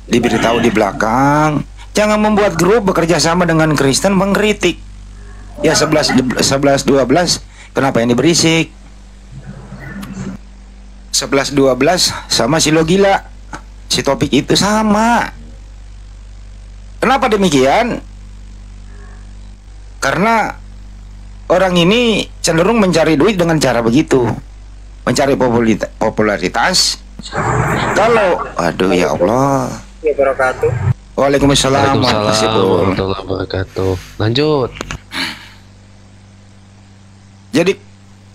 diberitahu di belakang. Jangan membuat grup bekerja sama dengan Kristen mengkritik. Ya 11-12 kenapa ini berisik? 11-12 sama si lo gila, si topik itu sama. Kenapa demikian? Karena orang ini cenderung mencari duit dengan cara begitu, mencari popularitas. Kalau aduh ya Allah. Waalaikumsalam warahmatullahi wabarakatuh. Lanjut. Jadi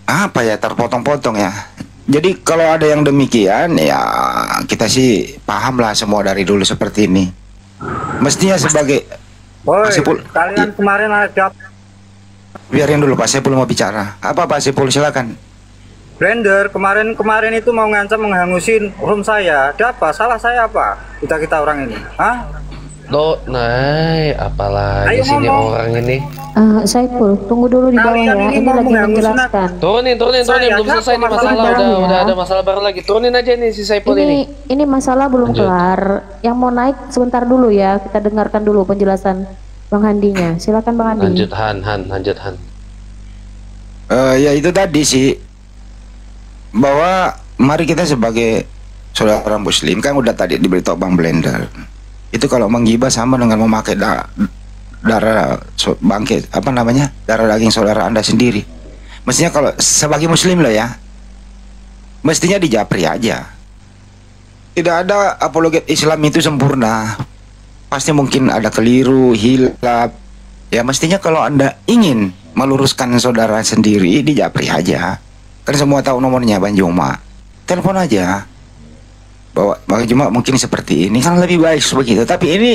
apa ya, terpotong-potong ya. Jadi kalau ada yang demikian ya kita sih paham lah semua dari dulu seperti ini. Mestinya sebagai Pak Sepul, kalian kemarin ada biarin dulu Pak Sepul mau bicara. Apa Pak Sepul, silakan. Blender kemarin itu mau ngancam menghangusin room saya. Ada apa? Salah saya apa? Kita orang ini. Hah? Lo naik apalagi sini orang ini. Saiful, tunggu dulu di bawah ya. Ini lagi menjelaskan. Turunin belum selesai nih masalah, udah ada masalah baru lagi. Turunin aja nih si Saiful ini. Ini masalah belum kelar. Yang mau naik sebentar dulu ya. Kita dengarkan dulu penjelasan Bang Handinya. Silakan Bang Handi. Lanjut Han. Ya itu tadi sih, bahwa mari kita sebagai saudara Muslim, kan udah tadi diberitahu Bang Blender. Itu kalau menggibah sama dengan memakai darah bangkit, apa namanya, darah daging saudara Anda sendiri. Mestinya kalau sebagai Muslim loh ya, mestinya dijapri aja. Tidak ada apologet Islam itu sempurna. Pasti mungkin ada keliru, hilaf. Ya mestinya kalau Anda ingin meluruskan saudara sendiri, di Japri aja. Kan semua tahu nomornya Bang Juma. Telepon aja. Bahwa Bang Juma mungkin seperti ini, kan lebih baik begitu. Tapi ini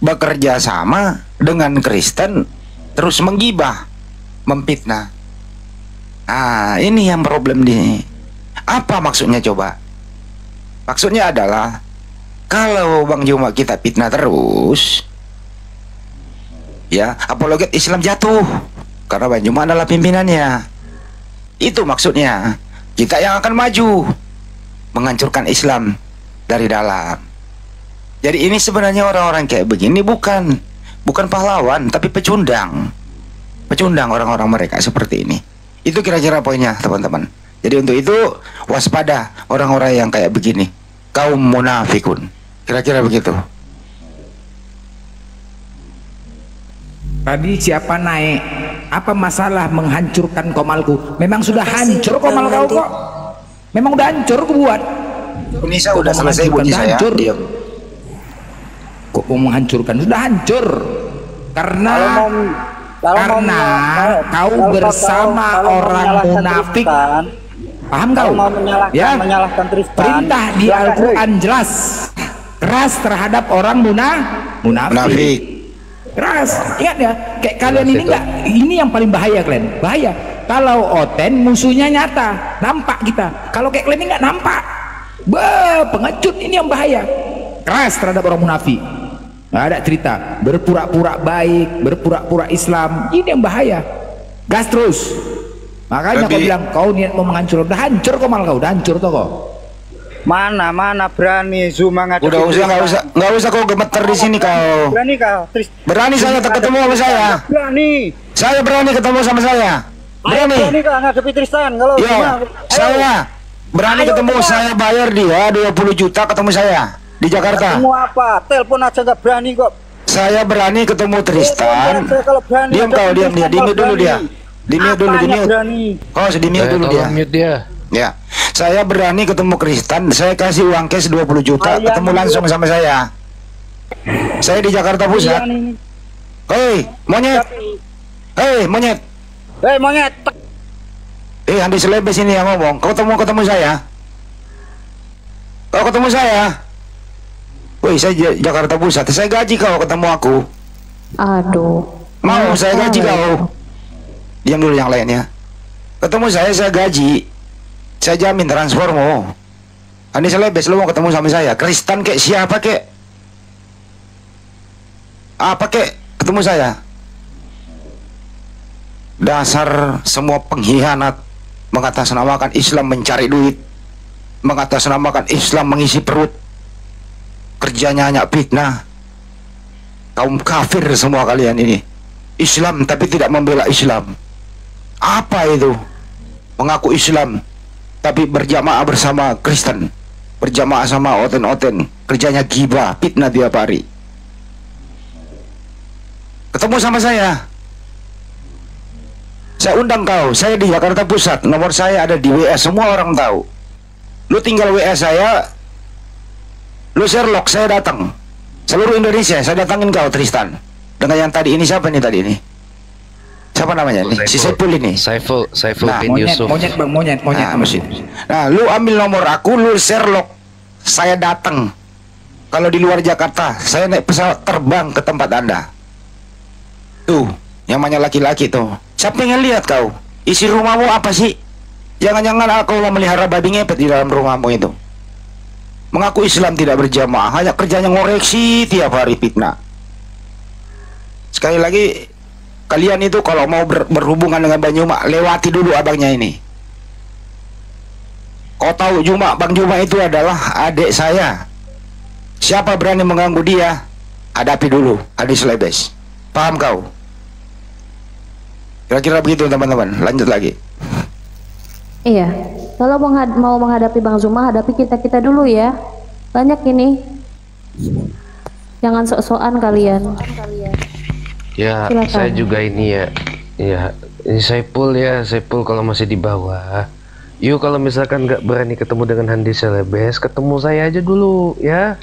bekerja sama dengan Kristen, terus menggibah, memfitnah. Nah, ini yang problem nih. Apa maksudnya coba? Maksudnya adalah kalau Bang Juma kita fitnah terus, ya apologet Islam jatuh karena Bang Juma adalah pimpinannya. Itu maksudnya. Kita yang akan maju menghancurkan Islam dari dalam. Jadi ini sebenarnya orang-orang kayak begini bukan pahlawan, tapi pecundang orang-orang mereka seperti ini. Itu kira-kira poinnya teman-teman. Jadi untuk itu waspada orang-orang yang kayak begini, kaum munafikun. Kira-kira begitu. Tadi siapa naik? Apa masalah menghancurkan komalku? Memang sudah hancur komal kau kok. Memang udah hancur ku buat. Ini saya udah selesai bunyi saya. Hancur. Kok mau menghancurkan? Sudah hancur. Karena kau bersama orang munafik. Paham kau? Ya. Perintah di Al-Quran jelas. Keras terhadap orang munafik. Keras. Ingat ya, kayak kalian ini enggak, ini yang paling bahaya kalian. Bahaya. Kalau Oten musuhnya nyata, nampak kita. Kalau kayak kalian ini enggak nampak. Pengecut, ini yang bahaya. Keras terhadap orang munafik. Nggak ada cerita berpura-pura baik, berpura-pura Islam. Ini yang bahaya. Gas terus. Makanya kau bilang kau niat mau menghancur, udah hancur kau malah kau, udah hancur toh kau. Mana berani Zuma ngadepin. Udah nggak usah kau gemeter di sini kau. Berani kau. Berani saya ketemu sama saya. Berani. Saya berani ketemu sama saya. Berani. Berani kau ngadepi Tristan kalau Zuma. Saya berani ketemu, saya bayar dia 20 juta ketemu saya di Jakarta. Ketemu apa? Telepon aja nggak berani kok. Saya berani ketemu Tristan. Diam kau, diam dia. Dimute dulu dia. Dimute dulu, dimute. Oh, dimute dulu dia. Ya, saya berani ketemu Kristen, saya kasih uang cash 20 juta, ketemu langsung sama saya. Saya di Jakarta Pusat. Hei, monyet. Hei, monyet. Hei, monyet. Andi Selebes ini yang ngomong. Kau ketemu saya. Kau ketemu saya. Woi, saya Jakarta Pusat. Saya gaji kau ketemu aku. Aduh. Mau saya gaji kau. Diam dulu yang lainnya. Ketemu saya gaji. Saya jamin transfermu. Andi Selebes, lu mau ketemu sama saya? Kristen kek, siapa kek? Apa kek? Ketemu saya. Dasar semua pengkhianat, mengatasnamakan Islam mencari duit, mengatasnamakan Islam mengisi perut, kerjanya hanya fitnah. Kaum kafir semua kalian ini. Islam tapi tidak membela Islam. Apa itu? Mengaku Islam tapi berjamaah bersama Kristen, berjamaah sama oten-oten, kerjanya gibah, fitnah tiap hari. Ketemu sama saya undang kau. Saya di Jakarta Pusat, nomor saya ada di WA, semua orang tahu. Lu tinggal WA saya, lu Sherlock, saya datang. Seluruh Indonesia saya datangin kau Tristan. Dengan yang tadi ini, siapa nih tadi ini? Siapa namanya nih? Si Saiful ini. Saiful nah, bin Yusuf. Monyet. Nah, lu ambil nomor aku, lu Sherlock. Saya datang. Kalau di luar Jakarta, saya naik pesawat terbang ke tempat Anda. Tuh, yang namanya laki-laki tuh. Siapa yang lihat kau? Isi rumahmu apa sih? Jangan-jangan aku melihara babi ngepet di dalam rumahmu itu. Mengaku Islam tidak berjamaah, hanya kerjanya ngoreksi tiap hari fitnah. Sekali lagi, kalian itu kalau mau berhubungan dengan Bang Juma, lewati dulu abangnya ini. Kau tahu Bang Juma itu adalah adik saya. Siapa berani mengganggu dia, hadapi dulu, Andi Selebes. Paham kau? Kira-kira begitu teman-teman. Lanjut lagi. Iya, kalau mau menghadapi Bang Zuma, hadapi kita dulu ya. Banyak ini. Jangan sok-sokan kalian. Ya, silakan. Saya juga ini ya. Ya, ini Saiful kalau masih di bawah. Yuk kalau misalkan nggak berani ketemu dengan Handi Celebes, ketemu saya aja dulu ya.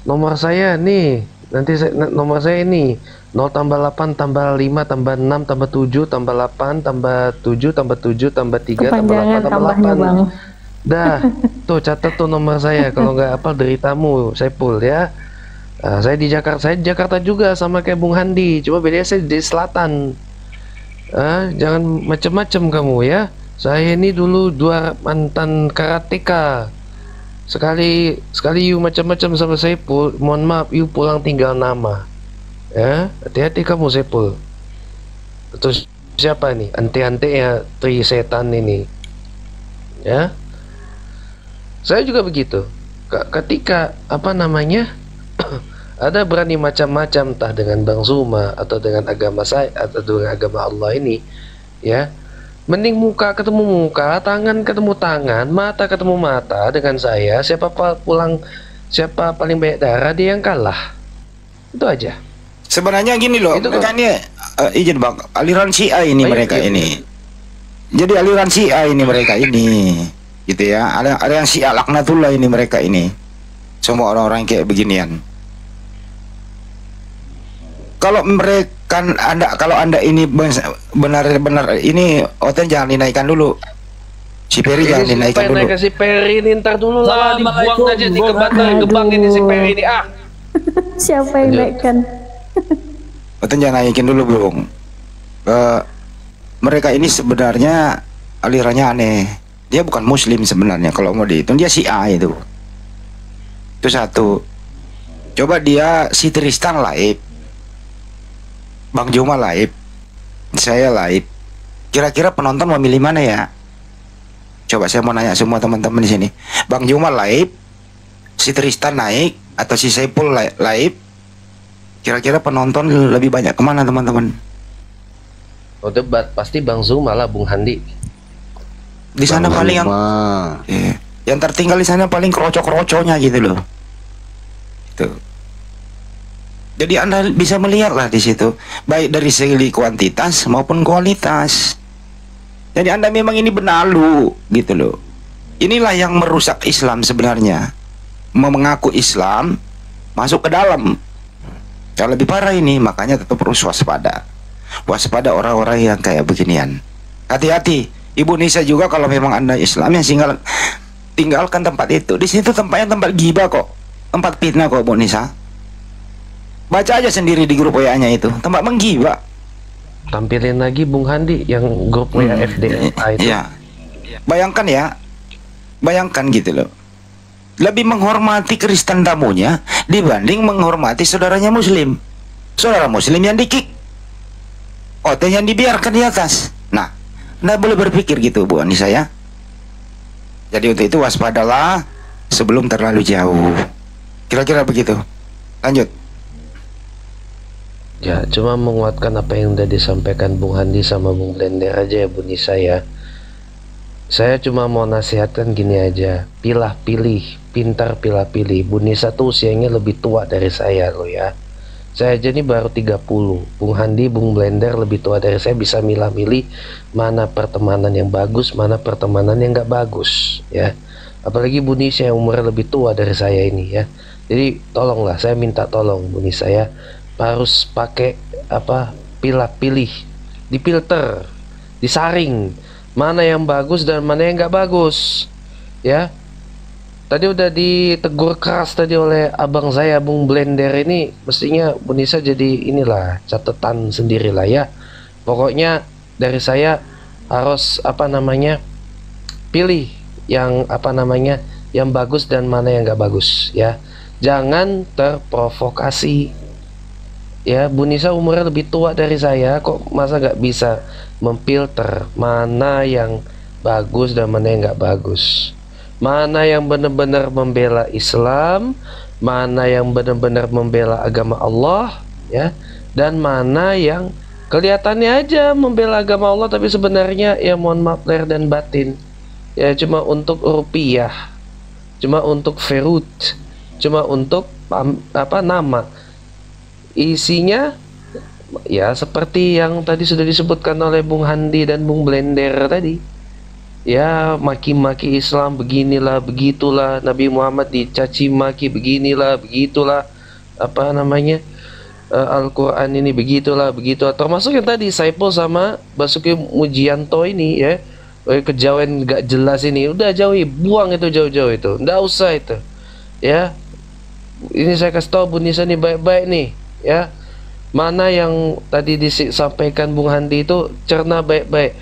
Nomor saya nih, nanti nomor saya ini 0 tambah 8 tambah 5 tambah 6 tambah 7 tambah 8 tambah 7 tambah 7 tambah 3 tambah 8 tambah 8. Bang. Dah, tuh catat tuh nomor saya. Kalau nggak apa deritamu, Saiful ya. Saya di Jakarta juga sama kayak Bung Handi, cuma bedanya saya di selatan. Jangan macem-macem kamu ya. Saya ini dulu 2 mantan karateka. Sekali you macam-macam sama Saiful, mohon maaf, you pulang tinggal nama. Ya, hati-hati kamu Saiful. Terus siapa nih? Ante-ante ya, tri setan ini. Ya. Saya juga begitu. Ketika apa namanya? Ada berani macam-macam, entah dengan Bang Zuma atau dengan agama saya atau dengan agama Allah ini, ya. Mending muka ketemu muka, tangan ketemu tangan, mata ketemu mata dengan saya. Siapa paling banyak darah, dia yang kalah. Itu aja. Sebenarnya gini loh, itu mereka ini izin Bang, aliran Syiah ini mereka ini. Jadi aliran Syiah ini mereka ini, gitu ya. Ada yang Syiah laknatullah ini mereka ini. Semua orang-orang kayak beginian. Kalau mereka kalau anda ini benar-benar ini Oten jangan dinaikkan dulu. Si Peri jangan dinaikkan dulu. Si Peri ini ntar dulu lah, dibuang aja di gebang ini si Peri ini. Siapa yang naikkan? Oten jangan naikin dulu Bung. Mereka ini sebenarnya alirannya aneh. Dia bukan Muslim sebenarnya, kalau mau dihitung dia Syiah itu. Itu satu. Coba dia si Tristan Laib, Bang Juma Laib, saya Laib. Kira-kira penonton mau milih mana ya? Coba saya mau nanya semua teman-teman di sini. Bang Juma Laib, si Tristan naik, atau si Saiful Laib? Kira-kira penonton lebih banyak kemana teman-teman? Oh debat, pasti Bang Zuma lah, Bung Handi. Di sana paling yang tertinggal di sana paling kerocok-kerocoknya gitu loh. Itu. Jadi Anda bisa melihatlah di situ, baik dari segi kuantitas maupun kualitas. Jadi Anda memang ini benalu gitu loh. Inilah yang merusak Islam sebenarnya. Mengaku Islam masuk ke dalam. Yang lebih parah ini, makanya tetap harus waspada. Waspada orang-orang yang kayak beginian. Hati-hati, Ibu Nisa juga kalau memang Anda Islam yang tinggalkan tempat itu. Di situ tempatnya tempat ghibah kok, tempat fitnah kok Bu Nisa. Baca aja sendiri di grup WA-nya itu, tempat menggibah. Tampilin lagi Bung Handi yang grup WA FDMA itu. Iya. Bayangkan ya, bayangkan gitu loh. Lebih menghormati Kristen tamunya dibanding menghormati saudaranya Muslim. Saudara Muslim yang di-kick, OT yang dibiarkan di atas. Nah, Anda boleh berpikir gitu Bu Anissa ya. Jadi untuk itu waspadalah sebelum terlalu jauh. Kira-kira begitu. Lanjut. Ya, cuma menguatkan apa yang udah disampaikan Bung Handi sama Bung Blender aja ya Bu Nisa ya. Saya cuma mau nasihatkan gini aja, pilih-pilih, pintar pilih-pilih. Bu Nisa tuh usianya lebih tua dari saya loh ya. Saya aja nih baru 30. Bung Handi, Bung Blender lebih tua dari saya, bisa milah-milih mana pertemanan yang bagus, mana pertemanan yang nggak bagus ya. Apalagi Bu Nisa yang umurnya lebih tua dari saya ini ya. Jadi tolonglah, saya minta tolong Bu Nisa ya, harus pakai apa, pilih-pilih, difilter, disaring mana yang bagus dan mana yang nggak bagus ya. Tadi udah ditegur keras tadi oleh abang saya Bung Blender ini, mestinya Bu Nisa jadi inilah catatan sendiri lah ya. Pokoknya dari saya harus apa namanya, pilih yang apa namanya, yang bagus dan mana yang nggak bagus ya. Jangan terprovokasi ya. Bu Nisa umurnya lebih tua dari saya, kok masa nggak bisa memfilter mana yang bagus dan mana yang nggak bagus, mana yang benar-benar membela Islam, mana yang benar-benar membela agama Allah ya, dan mana yang kelihatannya aja membela agama Allah tapi sebenarnya ya mohon maaf lahir dan batin ya, cuma untuk rupiah, cuma untuk ferut, cuma untuk apa nama, isinya ya seperti yang tadi sudah disebutkan oleh Bung Handi dan Bung Blender tadi ya maki-maki Islam beginilah begitulah, Nabi Muhammad dicaci maki beginilah begitulah, apa namanya, Al-Quran ini begitulah begitu, termasuk yang tadi Saipul sama Basuki Mujianto ini ya, kejawen gak jelas ini, udah jauhi, buang itu jauh-jauh itu, nggak usah itu ya. Ini saya kasih tahu Bu Nisa nih baik-baik nih ya, mana yang tadi disampaikan Bung Handi itu cerna baik-baik,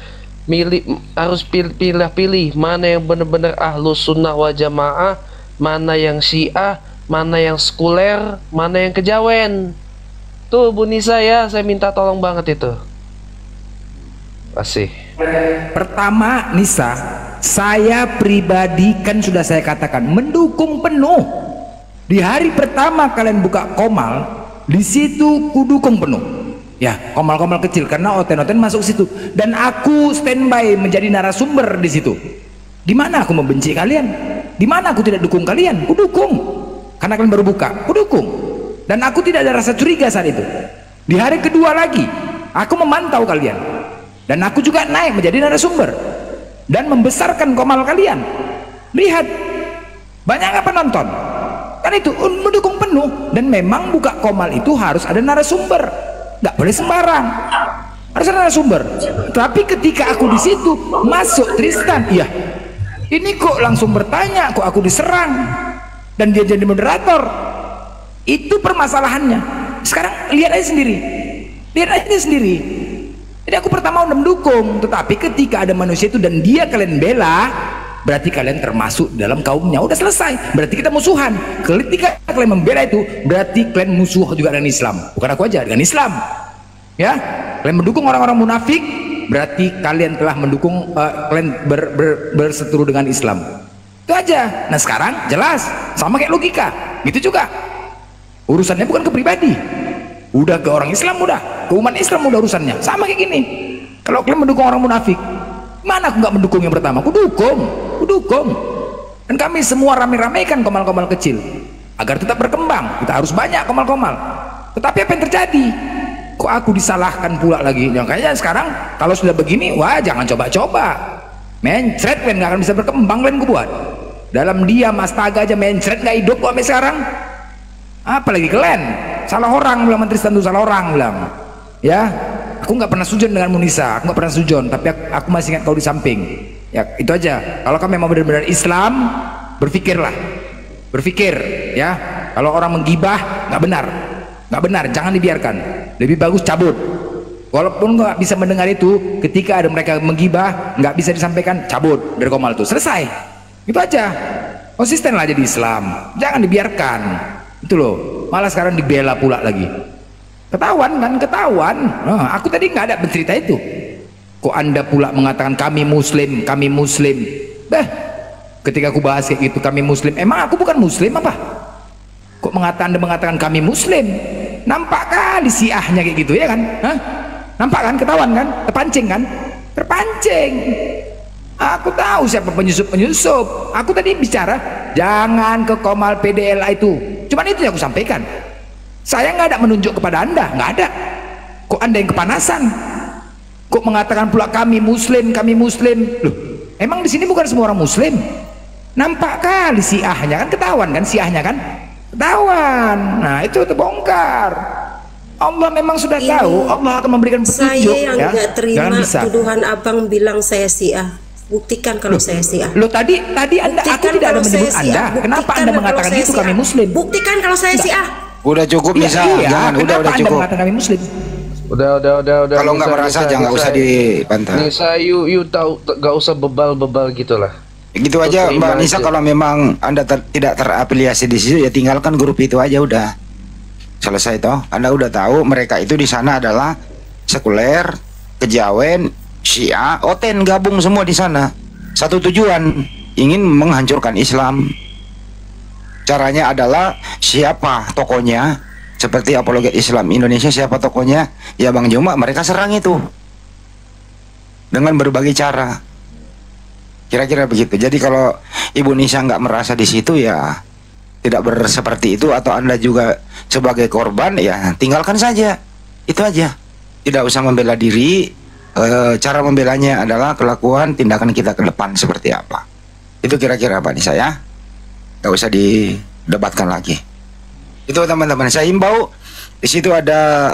harus pilih-pilih mana yang benar-benar ahlus sunnah wal jamaah, mana yang syiah, mana yang sekuler, mana yang kejawen. Tuh Bu Nisa ya, saya minta tolong banget itu. Kasih. Pertama Nisa, saya pribadi kan sudah saya katakan mendukung penuh. Di hari pertama kalian buka Qomal, di situ kudukung penuh. Ya, Qomal-Qomal kecil karena oten-oten masuk situ dan aku standby menjadi narasumber di situ. Di mana aku membenci kalian? Di mana aku tidak dukung kalian? Kudukung. Karena kalian baru buka, kudukung. Dan aku tidak ada rasa curiga saat itu. Di hari kedua lagi aku memantau kalian dan aku juga naik menjadi narasumber dan membesarkan Qomal kalian. Lihat banyak nggak penonton, kan itu mendukung penuh. Dan memang buka Qomal itu harus ada narasumber, nggak boleh sembarang, harus ada narasumber. Tapi ketika aku di situ masuk Tristan, iya ini kok langsung bertanya, kok aku diserang dan dia jadi moderator. Itu permasalahannya. Sekarang lihat aja sendiri, lihat aja sendiri. Jadi aku pertama udah mendukung, tetapi ketika ada manusia itu dan dia kalian bela, berarti kalian termasuk dalam kaumnya. Udah selesai, berarti kita musuhan. Ketika kalian membela itu, berarti kalian musuh juga dengan Islam. Bukan aku aja, dengan Islam. Ya, kalian mendukung orang-orang munafik, berarti kalian telah mendukung, kalian berseteru dengan Islam. Itu aja. Nah sekarang jelas, sama kayak logika, gitu juga. Urusannya bukan ke pribadi, udah ke orang Islam, udah ke umat Islam, udah urusannya sama kayak gini. Kalau kalian mendukung orang munafik, mana aku nggak mendukung yang pertama? Aku dukung. Dan kami semua rame-ramekan Qomal-Qomal kecil agar tetap berkembang. Kita harus banyak Qomal-Qomal. Tetapi apa yang terjadi? Kok aku disalahkan pula lagi? Ya, kayaknya sekarang kalau sudah begini, wah jangan coba-coba. Mencret kalian nggak akan bisa berkembang, kalian buat dalam diam astaga aja mencret nggak hidup kok sampai sekarang. Apalagi kalian salah orang bilang, Menteri Tristan itu salah orang bilang ya. Aku nggak pernah sujon dengan Munisa, aku nggak pernah sujon, tapi aku masih ingat kau di samping ya. Itu aja. Kalau kamu memang benar-benar Islam, berpikir ya. Kalau orang menggibah nggak benar, jangan dibiarkan, lebih bagus cabut. Walaupun nggak bisa mendengar itu, ketika ada mereka menggibah nggak bisa disampaikan, cabut dari Qomal itu, selesai. Itu aja, konsisten lah jadi Islam, jangan dibiarkan. Itu loh, malah sekarang dibela pula lagi. Ketahuan kan, ketahuan. Nah, aku tadi nggak ada bercerita itu. Kok Anda pula mengatakan kami muslim? Ketika aku bahas kayak gitu, kami muslim, emang aku bukan muslim apa? Kok Anda mengatakan kami muslim? Nampak kali siahnya kayak gitu ya kan? Nampak kan, ketahuan kan, terpancing kan? Terpancing. Aku tahu siapa penyusup. Aku tadi bicara jangan ke Qomal PDLA itu. Cuman itu yang aku sampaikan. Saya nggak ada menunjuk kepada Anda, nggak ada. Kok Anda yang kepanasan? Kok mengatakan pula kami muslim? Loh, emang di sini bukan semua orang muslim? Nampak kali siahnya kan, ketahuan kan siahnya kan? Ketahuan. Nah itu terbongkar. Allah memang sudah tahu, Allah akan memberikan petunjuk. Saya yang ya. nggak terima tuduhan abang bilang saya Syiah. Buktikan kalau saya Syiah. Loh tadi Anda, aku tidak ada menyebut Anda. Kenapa Anda mengatakan itu kami muslim? Buktikan kalau saya Syiah. Udah cukup Nisa, jangan, udah cukup. Anda mengatakan kami muslim? Udah. Kalau nggak merasa jangan usah dibantah. Nisa, you tahu, nggak usah bebal gitulah. Gitu aja Mbak Nisa, kalau memang Anda tidak terafiliasi di situ ya tinggalkan grup itu aja, udah selesai toh. Anda udah tahu mereka itu di sana adalah sekuler, kejawen, Syiah, Oten, gabung semua di sana. Satu tujuan, ingin menghancurkan Islam. Caranya adalah siapa tokonya, seperti Apologet Islam Indonesia, siapa tokonya? Ya Bang Juma, mereka serang itu dengan berbagai cara. Kira-kira begitu. Jadi kalau Ibu Nisa nggak merasa di situ ya tidak seperti itu, atau Anda juga sebagai korban ya tinggalkan saja. Itu aja. Tidak usah membela diri, cara membelanya adalah kelakuan tindakan kita ke depan seperti apa. Itu kira-kira Pak Nisa ya. Gak usah didebatkan lagi. Itu teman-teman, saya himbau. Di situ ada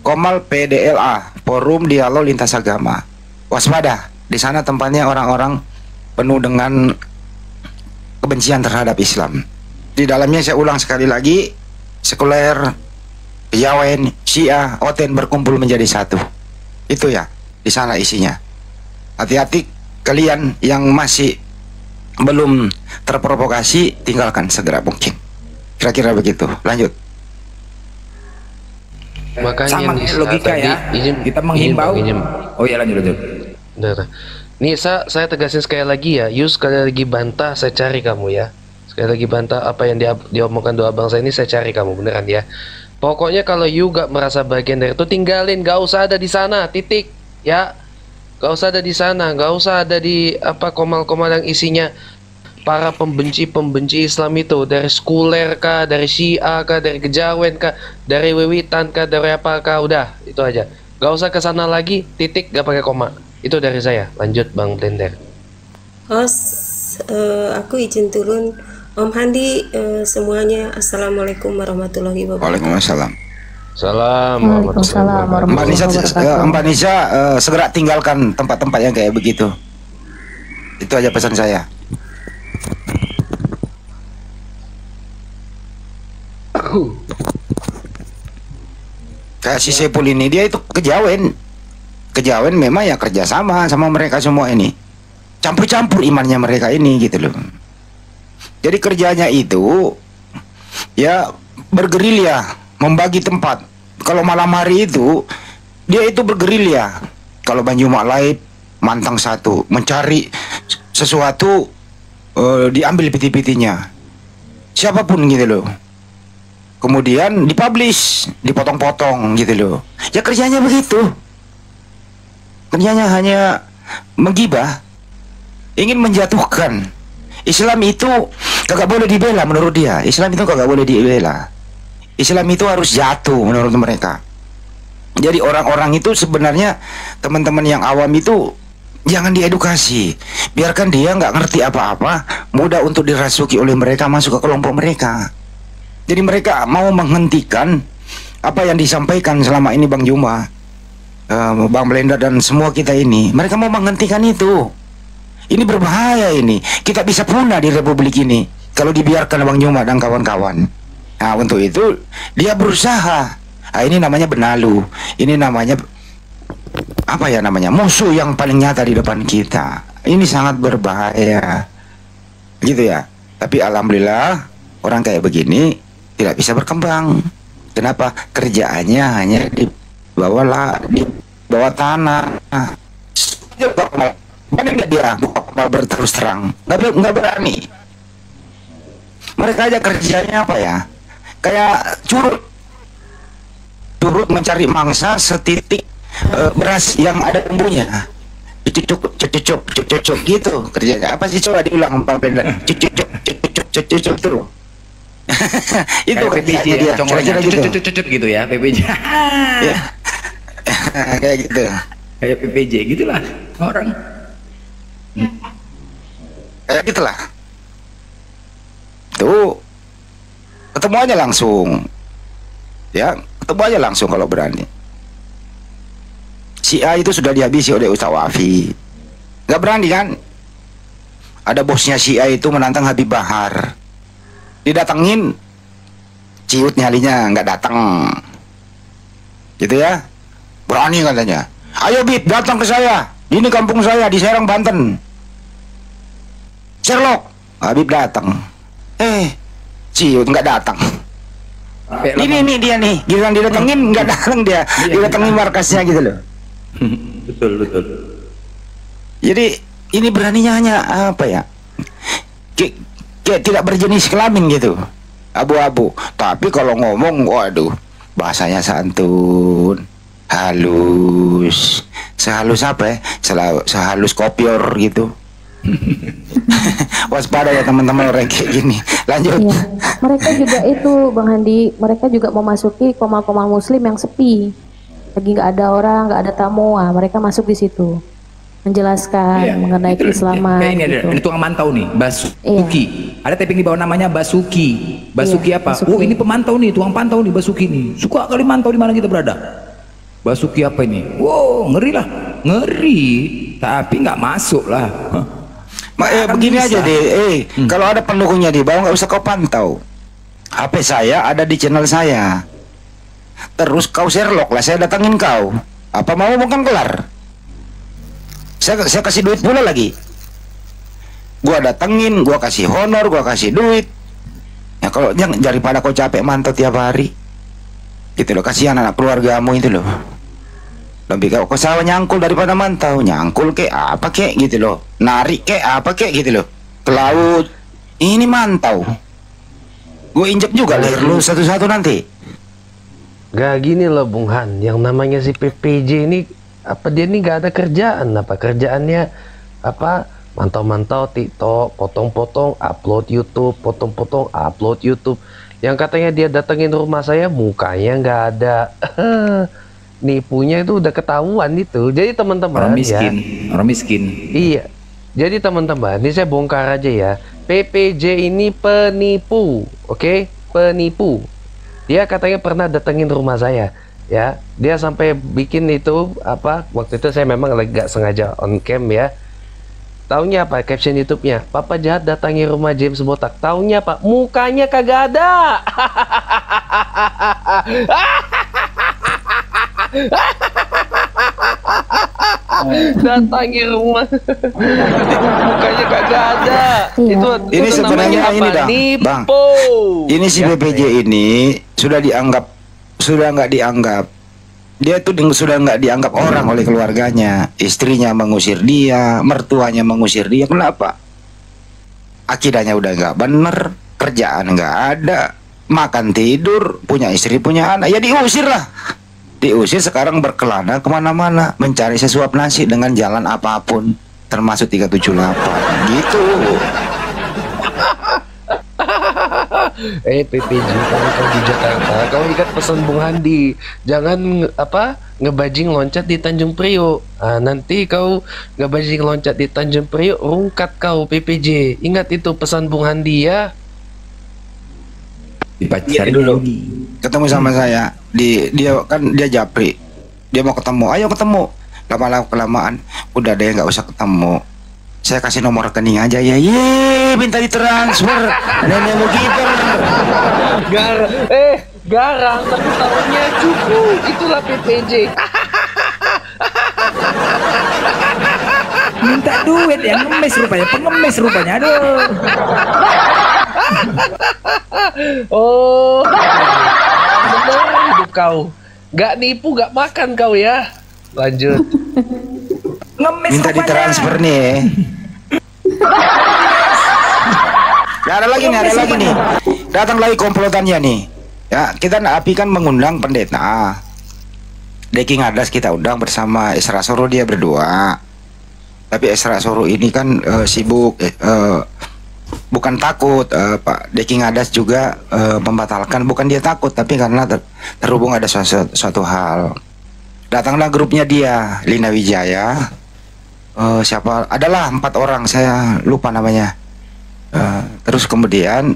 Komal PDLA, Forum Dialog Lintas Agama. Waspada, di sana tempatnya orang-orang penuh dengan kebencian terhadap Islam. Di dalamnya saya ulang sekali lagi, sekuler, Kejawen, Syiah, Oten berkumpul menjadi satu. Itu ya, di sana isinya. Hati-hati kalian yang masih belum terprovokasi, tinggalkan segera mungkin. Kira-kira begitu. Lanjut. Makanya sama Nisa logika tadi, ya. Kita menghimbau. Oh ya, lanjut. Nah, Nisa, saya tegasin sekali lagi ya. Yus sekali lagi bantah, saya cari kamu ya. Sekali lagi bantah apa yang diomongkan dua abang saya ini, saya cari kamu beneran ya. Pokoknya kalau you gak merasa bagian dari itu, tinggalin, gak usah ada di sana, titik ya. Gak usah ada di sana, gak usah ada di apa komal-komal yang isinya para pembenci Islam itu, dari sekuler kah, dari Syiah kah, dari Kejawen kah, dari Wiwitan kah, dari apa kah, udah itu aja. Gak usah ke sana lagi, titik, gak pakai koma. Itu dari saya. Lanjut Bang Blender. Host, aku izin turun. Om Handi, semuanya assalamualaikum warahmatullahi wabarakatuh. Waalaikumsalam. Salam. Mbak Nisa, segera tinggalkan tempat-tempat yang kayak begitu. Itu aja pesan saya. Kayak si Sepul ini, dia itu Kejawen memang ya kerjasama sama mereka semua ini, campur-campur imannya mereka ini gitu loh. Jadi kerjanya itu ya bergerilya, membagi tempat. Kalau malam hari itu dia itu bergerilya. Kalau Banjumak Laib mantang satu, mencari sesuatu, diambil piti-pitinya siapapun gitu loh. Kemudian dipublish, dipotong-potong gitu loh. Ya kerjanya begitu. Kerjanya hanya menggibah, ingin menjatuhkan. Islam itu kagak boleh dibela menurut dia. Islam itu kagak boleh dibela. Islam itu harus jatuh menurut mereka. Jadi orang-orang itu sebenarnya, teman-teman yang awam itu jangan diedukasi. Biarkan dia nggak ngerti apa-apa, mudah untuk dirasuki oleh mereka, masuk ke kelompok mereka. Jadi mereka mau menghentikan apa yang disampaikan selama ini Bang Juma, Bang Blender dan semua kita ini. Mereka mau menghentikan itu. Ini berbahaya ini. Kita bisa punah di republik ini kalau dibiarkan Bang Juma dan kawan-kawan. Nah untuk itu dia berusaha. Nah, ini namanya benalu. Ini namanya apa ya namanya? Musuh yang paling nyata di depan kita. Ini sangat berbahaya. Gitu ya. Tapi alhamdulillah orang kayak begini tidak bisa berkembang. Kenapa? Kerjaannya hanya di bawah tanah. Mana nggak dia buka berterus terang? Nggak berani. Mereka aja kerjanya apa ya? Kayak curut mencari mangsa setitik beras yang ada bumbunya. Cucuk gitu kerjanya. Apa sih, coba diulang Pak Blender? Cucuk tuh. Itu PPJ ya, kira-kira gitu. Gitu ya, PPJ. Ya. Kayak gitu. Kayak PPJ gitulah orang. Kayak gitulah. Tuh ketemu aja langsung. Ya, ketemu aja langsung kalau berani. Si A itu sudah dihabisi oleh Ustaz Wafi. Gak berani kan? Ada bosnya si A itu menantang Habib Bahar. Didatengin, ciut nyalinya nggak datang. Gitu ya. Berani katanya. Ayo Bib, datang ke saya. Ini kampung saya di Serang, Banten. Sherlock, Habib datang. Ciut nggak datang. Ini dia nih, giliran didatengin nggak datang dia. Didatengin markasnya gitu loh. Betul. Jadi ini beraninya hanya apa ya? Kayak tidak berjenis kelamin gitu, abu-abu. Tapi kalau ngomong, waduh, bahasanya santun, halus, sehalus apa ya? Sehalus kopior gitu. Waspada ya teman-teman orang kayak gini. Lanjut. Ya, mereka juga itu Bang Handi, mereka juga memasuki koma-koma muslim yang sepi. lagi nggak ada orang, nggak ada tamu, mereka masuk di situ menjelaskan mengenai keislaman. Kayak ini gitu. ada tukang mantau nih, Basuki. Ada taping di bawah namanya Basuki. Basuki apa? Basuki. Oh, ini pemantau nih, tukang pantau nih Basuki nih. Suka kali mantau di mana kita berada. Basuki apa ini? Wow, ngeri lah, ngeri. Tapi nggak masuk lah. Begini aja deh, kalau ada pendukungnya di bawah nggak usah kau pantau. HP saya ada di channel saya. Terus kau Sherlock lah, saya datangin kau. Apa mau bukan kelar? Saya kasih duit pula lagi. Gua datengin, gua kasih honor, gua kasih duit. Ya kalau daripada kau capek mantau tiap hari, gitu loh, kasihan anak keluargamu itu loh. Lebih kau sawah nyangkul daripada mantau, nyangkul kek apa kek gitu loh, narik kek apa kek gitu loh, ke laut. Ini mantau, gue injek juga leher lu satu-satu nanti. Gak gini loh Bung Han, yang namanya si PPJ ini apa, dia ini gak ada kerjaan, apa kerjaannya apa, mantau-mantau TikTok, potong-potong upload YouTube, potong-potong upload YouTube. Yang katanya dia datengin rumah saya, mukanya nggak ada. Nipunya itu udah ketahuan itu. Jadi teman-teman, orang miskin, orang miskin. Iya. Jadi teman-teman, ini saya bongkar aja ya. PPJ ini penipu, oke? Penipu. Dia katanya pernah datengin rumah saya, ya. Dia sampai bikin itu apa? Waktu itu saya memang lagi gak sengaja on cam ya. Taunya apa caption YouTube-nya? Papa jahat datangi rumah James Botak. Taunya apa? Mukanya kagak ada. Datangi rumah. Mukanya kagak ada. Itu Ini sebenarnya ini Bang. Ini si BPJ ini sudah nggak dianggap. Dia tuh sudah nggak dianggap orang oleh keluarganya. Istrinya mengusir dia, mertuanya mengusir dia. Kenapa? Akidahnya udah nggak bener, kerjaan nggak ada, makan tidur, punya istri punya anak, ya diusir lah. Diusir, sekarang berkelana kemana-mana, mencari sesuap nasi dengan jalan apapun, termasuk 378 gitu. PPJ kamu di Jakarta, kamu ikat pesan Bung Handi, jangan apa ngebajing loncat di Tanjung Priok. Nanti kau ngebajing loncat di Tanjung Priok, rungkat kau PPJ. Ingat itu pesan Bung Handi ya. Dipacari dulu. Ketemu sama saya, dia japri, dia mau ketemu, ayo ketemu. Lama-lama kelamaan, udah deh nggak usah ketemu. Saya kasih nomor rekening aja ya. Minta ditransfer. Nenek mau kiper. Garang, tapi tahunnya cukup. Itulah PPJ. Minta duit yang ngemis rupanya, pengemis rupanya. Aduh. Oh, bener hidup kau. Gak nipu, gak makan kau ya. Lanjut. Ngemis minta ditransfer nih. Gak ada lagi nih. Datang lagi komplotannya nih. Ya, kita Api kan mengundang pendeta. Deki Ngadas kita undang bersama Esra Soro, dia berdua. Tapi Esra Soro ini kan sibuk, bukan takut. Pak Deki Ngadas juga membatalkan, bukan dia takut, tapi karena terhubung ada suatu hal. Datanglah grupnya dia, Lina Wijaya. Siapa? Adalah 4 orang, saya lupa namanya. Terus kemudian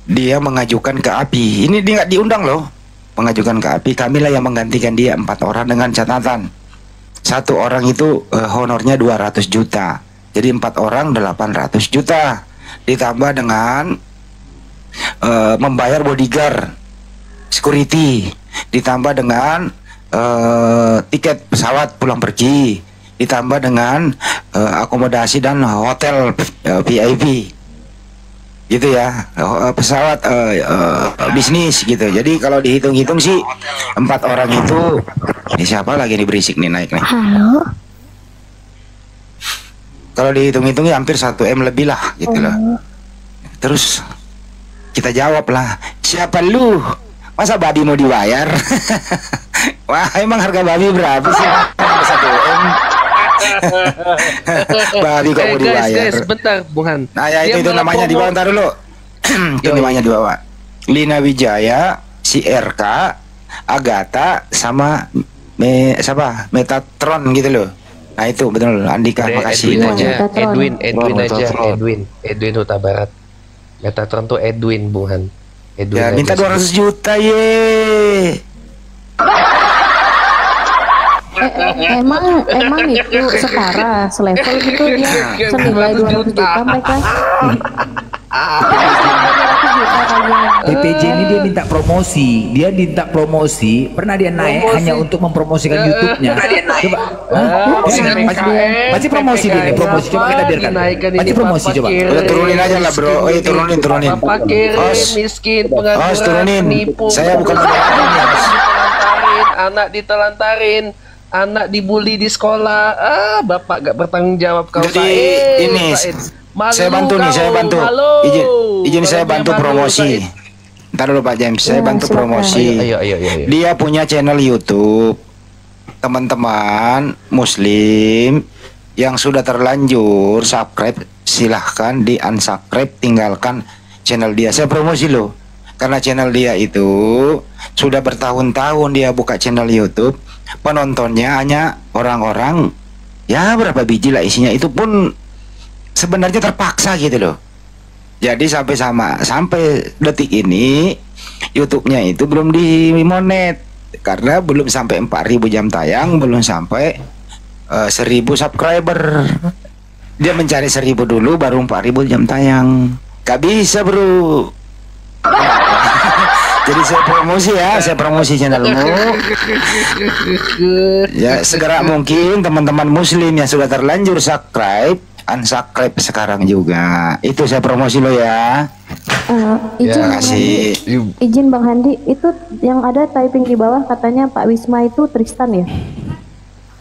dia mengajukan ke Api. Ini dia nggak diundang loh. Mengajukan ke Api, kamilah yang menggantikan dia 4 orang dengan catatan. 1 orang itu honornya 200 juta. Jadi 4 orang 800 juta. Ditambah dengan membayar bodyguard, security. Ditambah dengan tiket pesawat pulang pergi. Ditambah dengan akomodasi dan hotel VIP. Gitu ya, pesawat bisnis gitu. Jadi kalau dihitung-hitung sih 4 orang itu, ini siapa lagi nih berisik nih naik nih. Halo. Kalau dihitung-hitung ya hampir 1 M lebih lah gitu loh. Terus kita jawab lah, siapa lu? Masa babi mau dibayar? Wah, emang harga babi berapa sih? 1 M. Babi kok mau dibayar? Guys, bentar, Bung Han. Nah ya itu namanya di bawah, ntar dulu. Itu namanya di bawah. Lina Wijaya, si RK, Agatha, sama siapa? Metatron gitu loh. Nah itu betul Andika, makasih. Edwin Huta Barat. Metatron tuh Edwin, Bung. Edwin ya, minta 200 juta ye. Emang itu setara, selevel gitu dia senilai 200 juta mereka. PPJ ini dia minta promosi, pernah dia naik hanya untuk mempromosikan YouTube-nya. Coba, pasti promosi dia nih, promosi. Coba kita biarkan. Pasti promosi coba. Udah turunin aja lah bro, turunin. Bapak kiri miskin, pengangguran, turunin. penipu. Saya bukan anak ditelantarin, anak dibully di sekolah. Bapak gak bertanggung jawab kalau ini saya bantu. Izin saya bantu promosi. Ntar dulu Pak James, saya bantu promosi. Ayo. Dia punya channel YouTube. Teman-teman Muslim yang sudah terlanjur subscribe, silahkan di unsubscribe, tinggalkan channel dia. Saya promosi loh, karena channel dia itu sudah bertahun-tahun dia buka channel YouTube. Penontonnya hanya orang-orang ya berapa biji lah isinya, itu pun sebenarnya terpaksa gitu loh. Jadi sampai detik ini YouTube-nya itu belum dimonet karena belum sampai 4.000 jam tayang, belum sampai 1.000 subscriber. Dia mencari 1.000 dulu baru 4.000 jam tayang. Gak bisa bro. Jadi saya promosi channelmu. Ya segera mungkin teman-teman Muslim yang sudah terlanjur subscribe, unsubscribe sekarang juga. Itu saya promosi lo ya. Terima kasih. Izin Bang Handi, itu yang ada typing di bawah katanya Pak Wisma itu Tristan ya?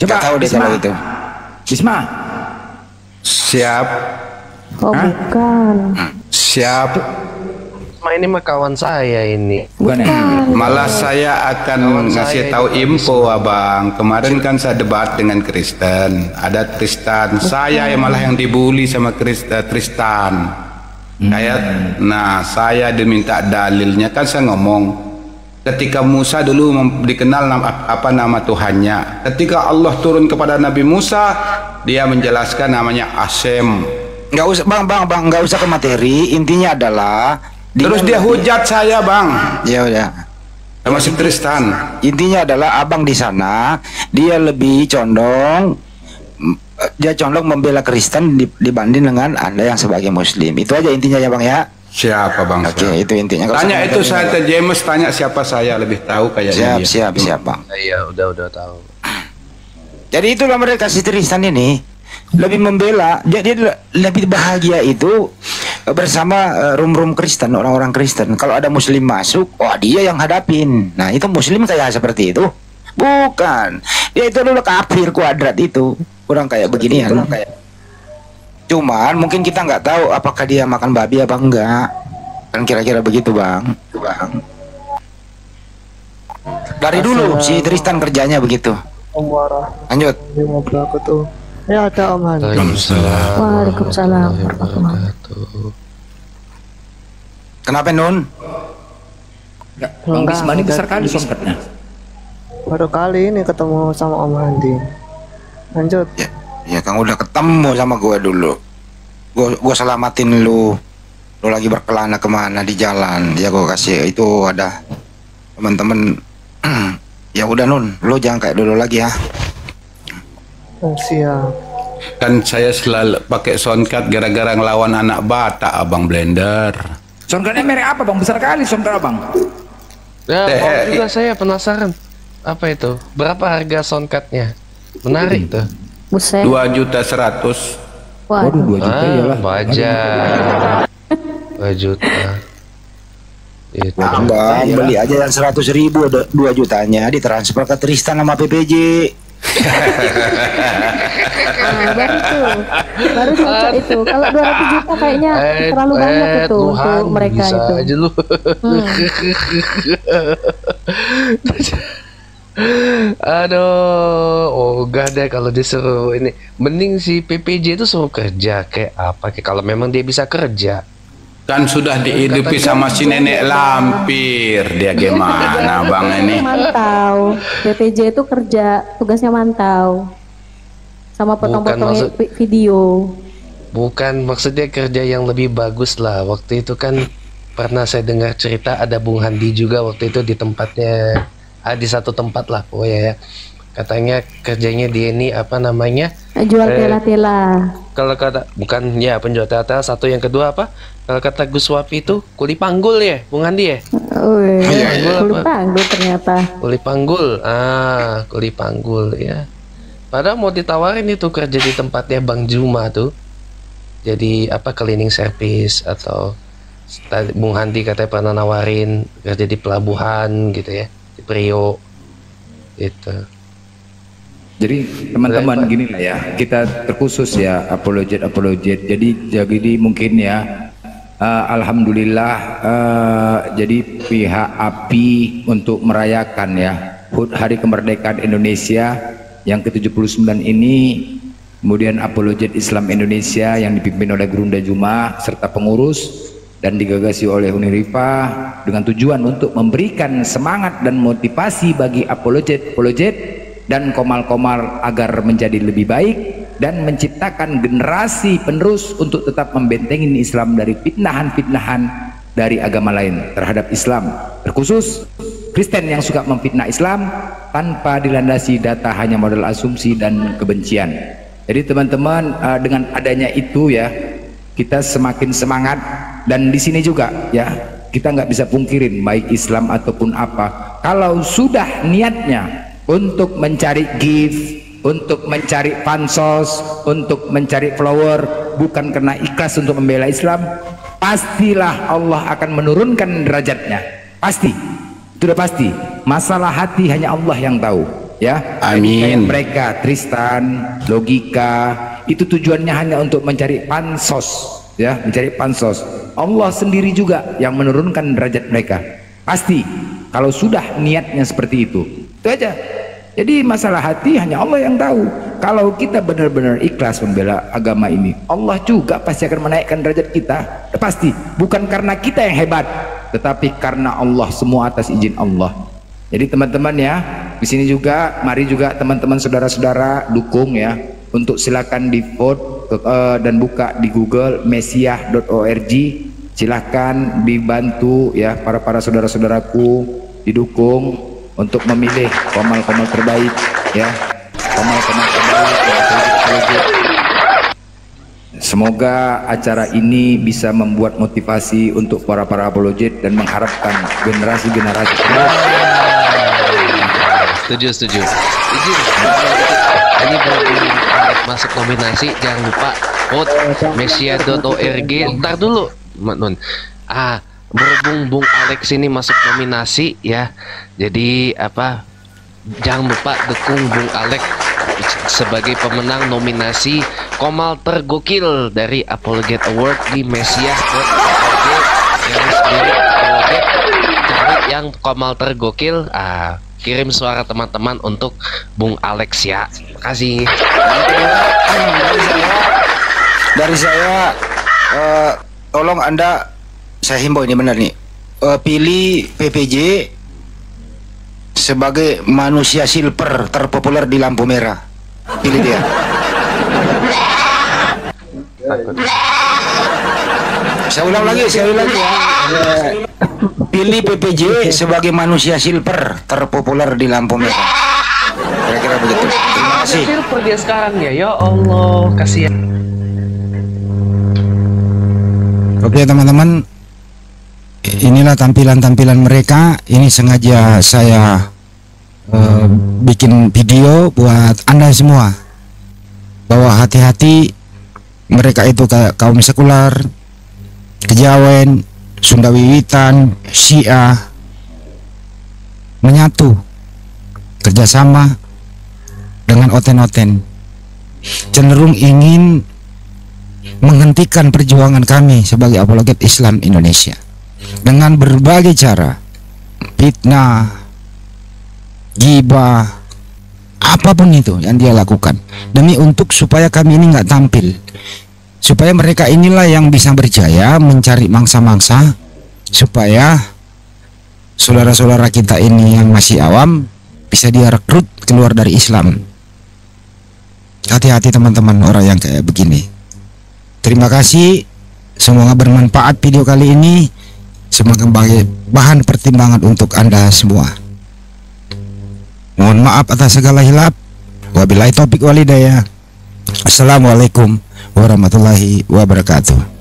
Coba tahu deh kalau itu. Wisma. Siap. Oh bukan. Siap. Ini mah kawan saya ini. Malah saya akan ngasih tahu info abang. Kemarin kan saya debat dengan Kristen. Ada Tristan. Saya yang malah yang dibully sama Tristan. Saya diminta dalilnya, kan saya ngomong. Ketika Musa dulu dikenal apa nama Tuhannya. Ketika Allah turun kepada Nabi Musa, dia menjelaskan namanya Asem. Nggak usah bang, nggak usah ke materi. Intinya adalah terus dia hujat saya bang. Ya udah. Masih Tristan. Intinya adalah abang di sana dia lebih condong membela Kristen dibanding dengan Anda yang sebagai Muslim. Itu aja intinya ya bang ya. Siapa bang? Oke, itu intinya. Tanya itu saya ke James, tanya siapa saya lebih tahu kayaknya. Siap bang. Iya udah tahu. Jadi itulah mereka si Tristan ini lebih membela, dia lebih bahagia itu bersama rum Kristen, orang-orang Kristen. Kalau ada Muslim masuk, wah dia yang hadapin. Nah itu Muslim kayak seperti itu? Bukan, dia itu dulu kafir kuadrat itu, kurang kayak beginian. Cuman mungkin kita nggak tahu apakah dia makan babi apa enggak, kan kira-kira begitu bang. Dari dulu si Tristan kerjanya begitu. Lanjut. Ya ada Om Handi. Waalaikumsalam. Kenapa Nun? Bang Bisma ini besar kali songkatnya. Baru kali ini ketemu sama Om Handi. Lanjut. Ya kan udah ketemu sama gue dulu. Gue selamatin lu. Lu lagi berkelana kemana di jalan? Ya gue kasih itu ada teman-teman. Ya udah Nun, lu jangan kayak dulu lagi ya. Siap. Kan saya selalu pakai soundcard gara-gara ngelawan anak Batak abang Blender. Soundcardnya merek apa bang? Besar kali soundcard abang. Ya juga saya penasaran. Apa itu? Berapa harga soundcardnya? Menarik tuh. 2.100.000. Waduh 2 juta ya lah. Wajar. 2 juta. Itu. Bang, beli aja yang 100.000, 2 jutanya ditransfer ke Tristan sama PPJ. Baru cocok itu. Kalau 200 juta kayaknya terlalu banyak itu untuk mereka bisa itu. Aja lu. Aduh, gak deh kalau disuruh ini. Mending si PPJ itu suruh kerja kayak apa? Kayak kalau memang dia bisa kerja. Kan sudah dihidupi sama si nenek lampir. Dia gimana bang ini? Mantau. BPJ itu kerja, tugasnya mantau. Sama potong-potong video. Bukan, maksudnya kerja yang lebih bagus lah. Waktu itu kan pernah saya dengar cerita ada Bung Handi juga waktu itu di tempatnya, di satu tempat lah pokoknya ya. Katanya kerjanya dia ini apa namanya? Jual tela-tela. Kalau kata bukan ya penjual tela-tela, satu yang kedua apa? Kalau kata Gus Wapi itu kuli panggul ya, Bung Handi ya? Oh iya, kuli panggul ternyata. Kuli panggul, kuli panggul ya. Padahal mau ditawarin itu kerja di tempatnya Bang Juma tuh. Jadi apa cleaning service atau Bung Handi katanya pernah nawarin kerja di pelabuhan gitu ya, di Priok gitu. Jadi teman-teman gini lah ya, kita terkhusus ya apologet. Jadi mungkin ya alhamdulillah jadi pihak API untuk merayakan ya HUT Hari Kemerdekaan Indonesia yang ke-79 ini, kemudian apologet Islam Indonesia yang dipimpin oleh Gurunda Juma serta pengurus dan digagasi oleh Unirifa dengan tujuan untuk memberikan semangat dan motivasi bagi apologet dan komal-komal agar menjadi lebih baik dan menciptakan generasi penerus untuk tetap membentengi Islam dari fitnahan-fitnahan dari agama lain terhadap Islam, terkhusus Kristen yang suka memfitnah Islam tanpa dilandasi data, hanya modal asumsi dan kebencian. Jadi teman-teman, dengan adanya itu ya kita semakin semangat. Dan di sini juga ya kita nggak bisa pungkirin baik Islam ataupun apa, kalau sudah niatnya untuk mencari gift, untuk mencari pansos, untuk mencari follower, bukan karena ikhlas untuk membela Islam, pastilah Allah akan menurunkan derajatnya. Pasti, sudah pasti. Masalah hati hanya Allah yang tahu ya. Amin. Mereka Tristan, logika itu tujuannya hanya untuk mencari pansos ya, mencari pansos. Allah sendiri juga yang menurunkan derajat mereka. Pasti kalau sudah niatnya seperti itu aja. Jadi masalah hati hanya Allah yang tahu. Kalau kita benar-benar ikhlas membela agama ini, Allah juga pasti akan menaikkan derajat kita. Pasti, bukan karena kita yang hebat, tetapi karena Allah, semua atas izin Allah. Jadi teman-teman ya, di sini juga mari juga teman-teman saudara-saudara dukung ya, untuk silakan di vote dan buka di Google mesiah.org. Silakan dibantu ya para saudara-saudaraku, didukung untuk memilih komal-komal terbaik ya, komal-komal terbaik. Semoga acara ini bisa membuat motivasi untuk para apologet dan mengharapkan generasi-generasi Setuju. Ini belum masuk nominasi, jangan lupa vote mesia.org. Ntar dulu Nun. Berhubung Bung Alex ini masuk nominasi ya, jadi apa, jangan lupa dukung Bung Alex sebagai pemenang nominasi komal tergokil dari Apologet Award di mesiah.org. Cari yang komal tergokil, kirim suara teman-teman untuk Bung Alex ya. Terima kasih. Dari saya tolong Anda, saya himbau ini benar nih, pilih PPJ sebagai manusia silver terpopuler di lampu merah. Pilih dia. Saya ulang lagi ya. Pilih PPJ sebagai manusia silver terpopuler di lampu merah. Kira-kira begitu. Terima kasih. Silver dia sekarang ya Allah, kasihan. Oke teman-teman, inilah tampilan-tampilan mereka. Ini sengaja saya bikin video buat Anda semua, bahwa hati-hati, mereka itu kayak kaum sekular, kejawen, Sunda Wiwitan, Syiah, menyatu, kerjasama dengan oten-oten, cenderung ingin menghentikan perjuangan kami sebagai apologet Islam Indonesia dengan berbagai cara, fitnah, gibah, apapun itu yang dia lakukan, demi untuk supaya kami ini nggak tampil, supaya mereka inilah yang bisa berjaya mencari mangsa-mangsa, supaya saudara-saudara kita ini yang masih awam bisa dia rekrut keluar dari Islam. Hati-hati teman-teman orang yang kayak begini. Terima kasih, semoga bermanfaat video kali ini, semoga bahan pertimbangan untuk Anda semua. Mohon maaf atas segala hilaf. Wabillahi taufiq walhidayah. Assalamualaikum warahmatullahi wabarakatuh.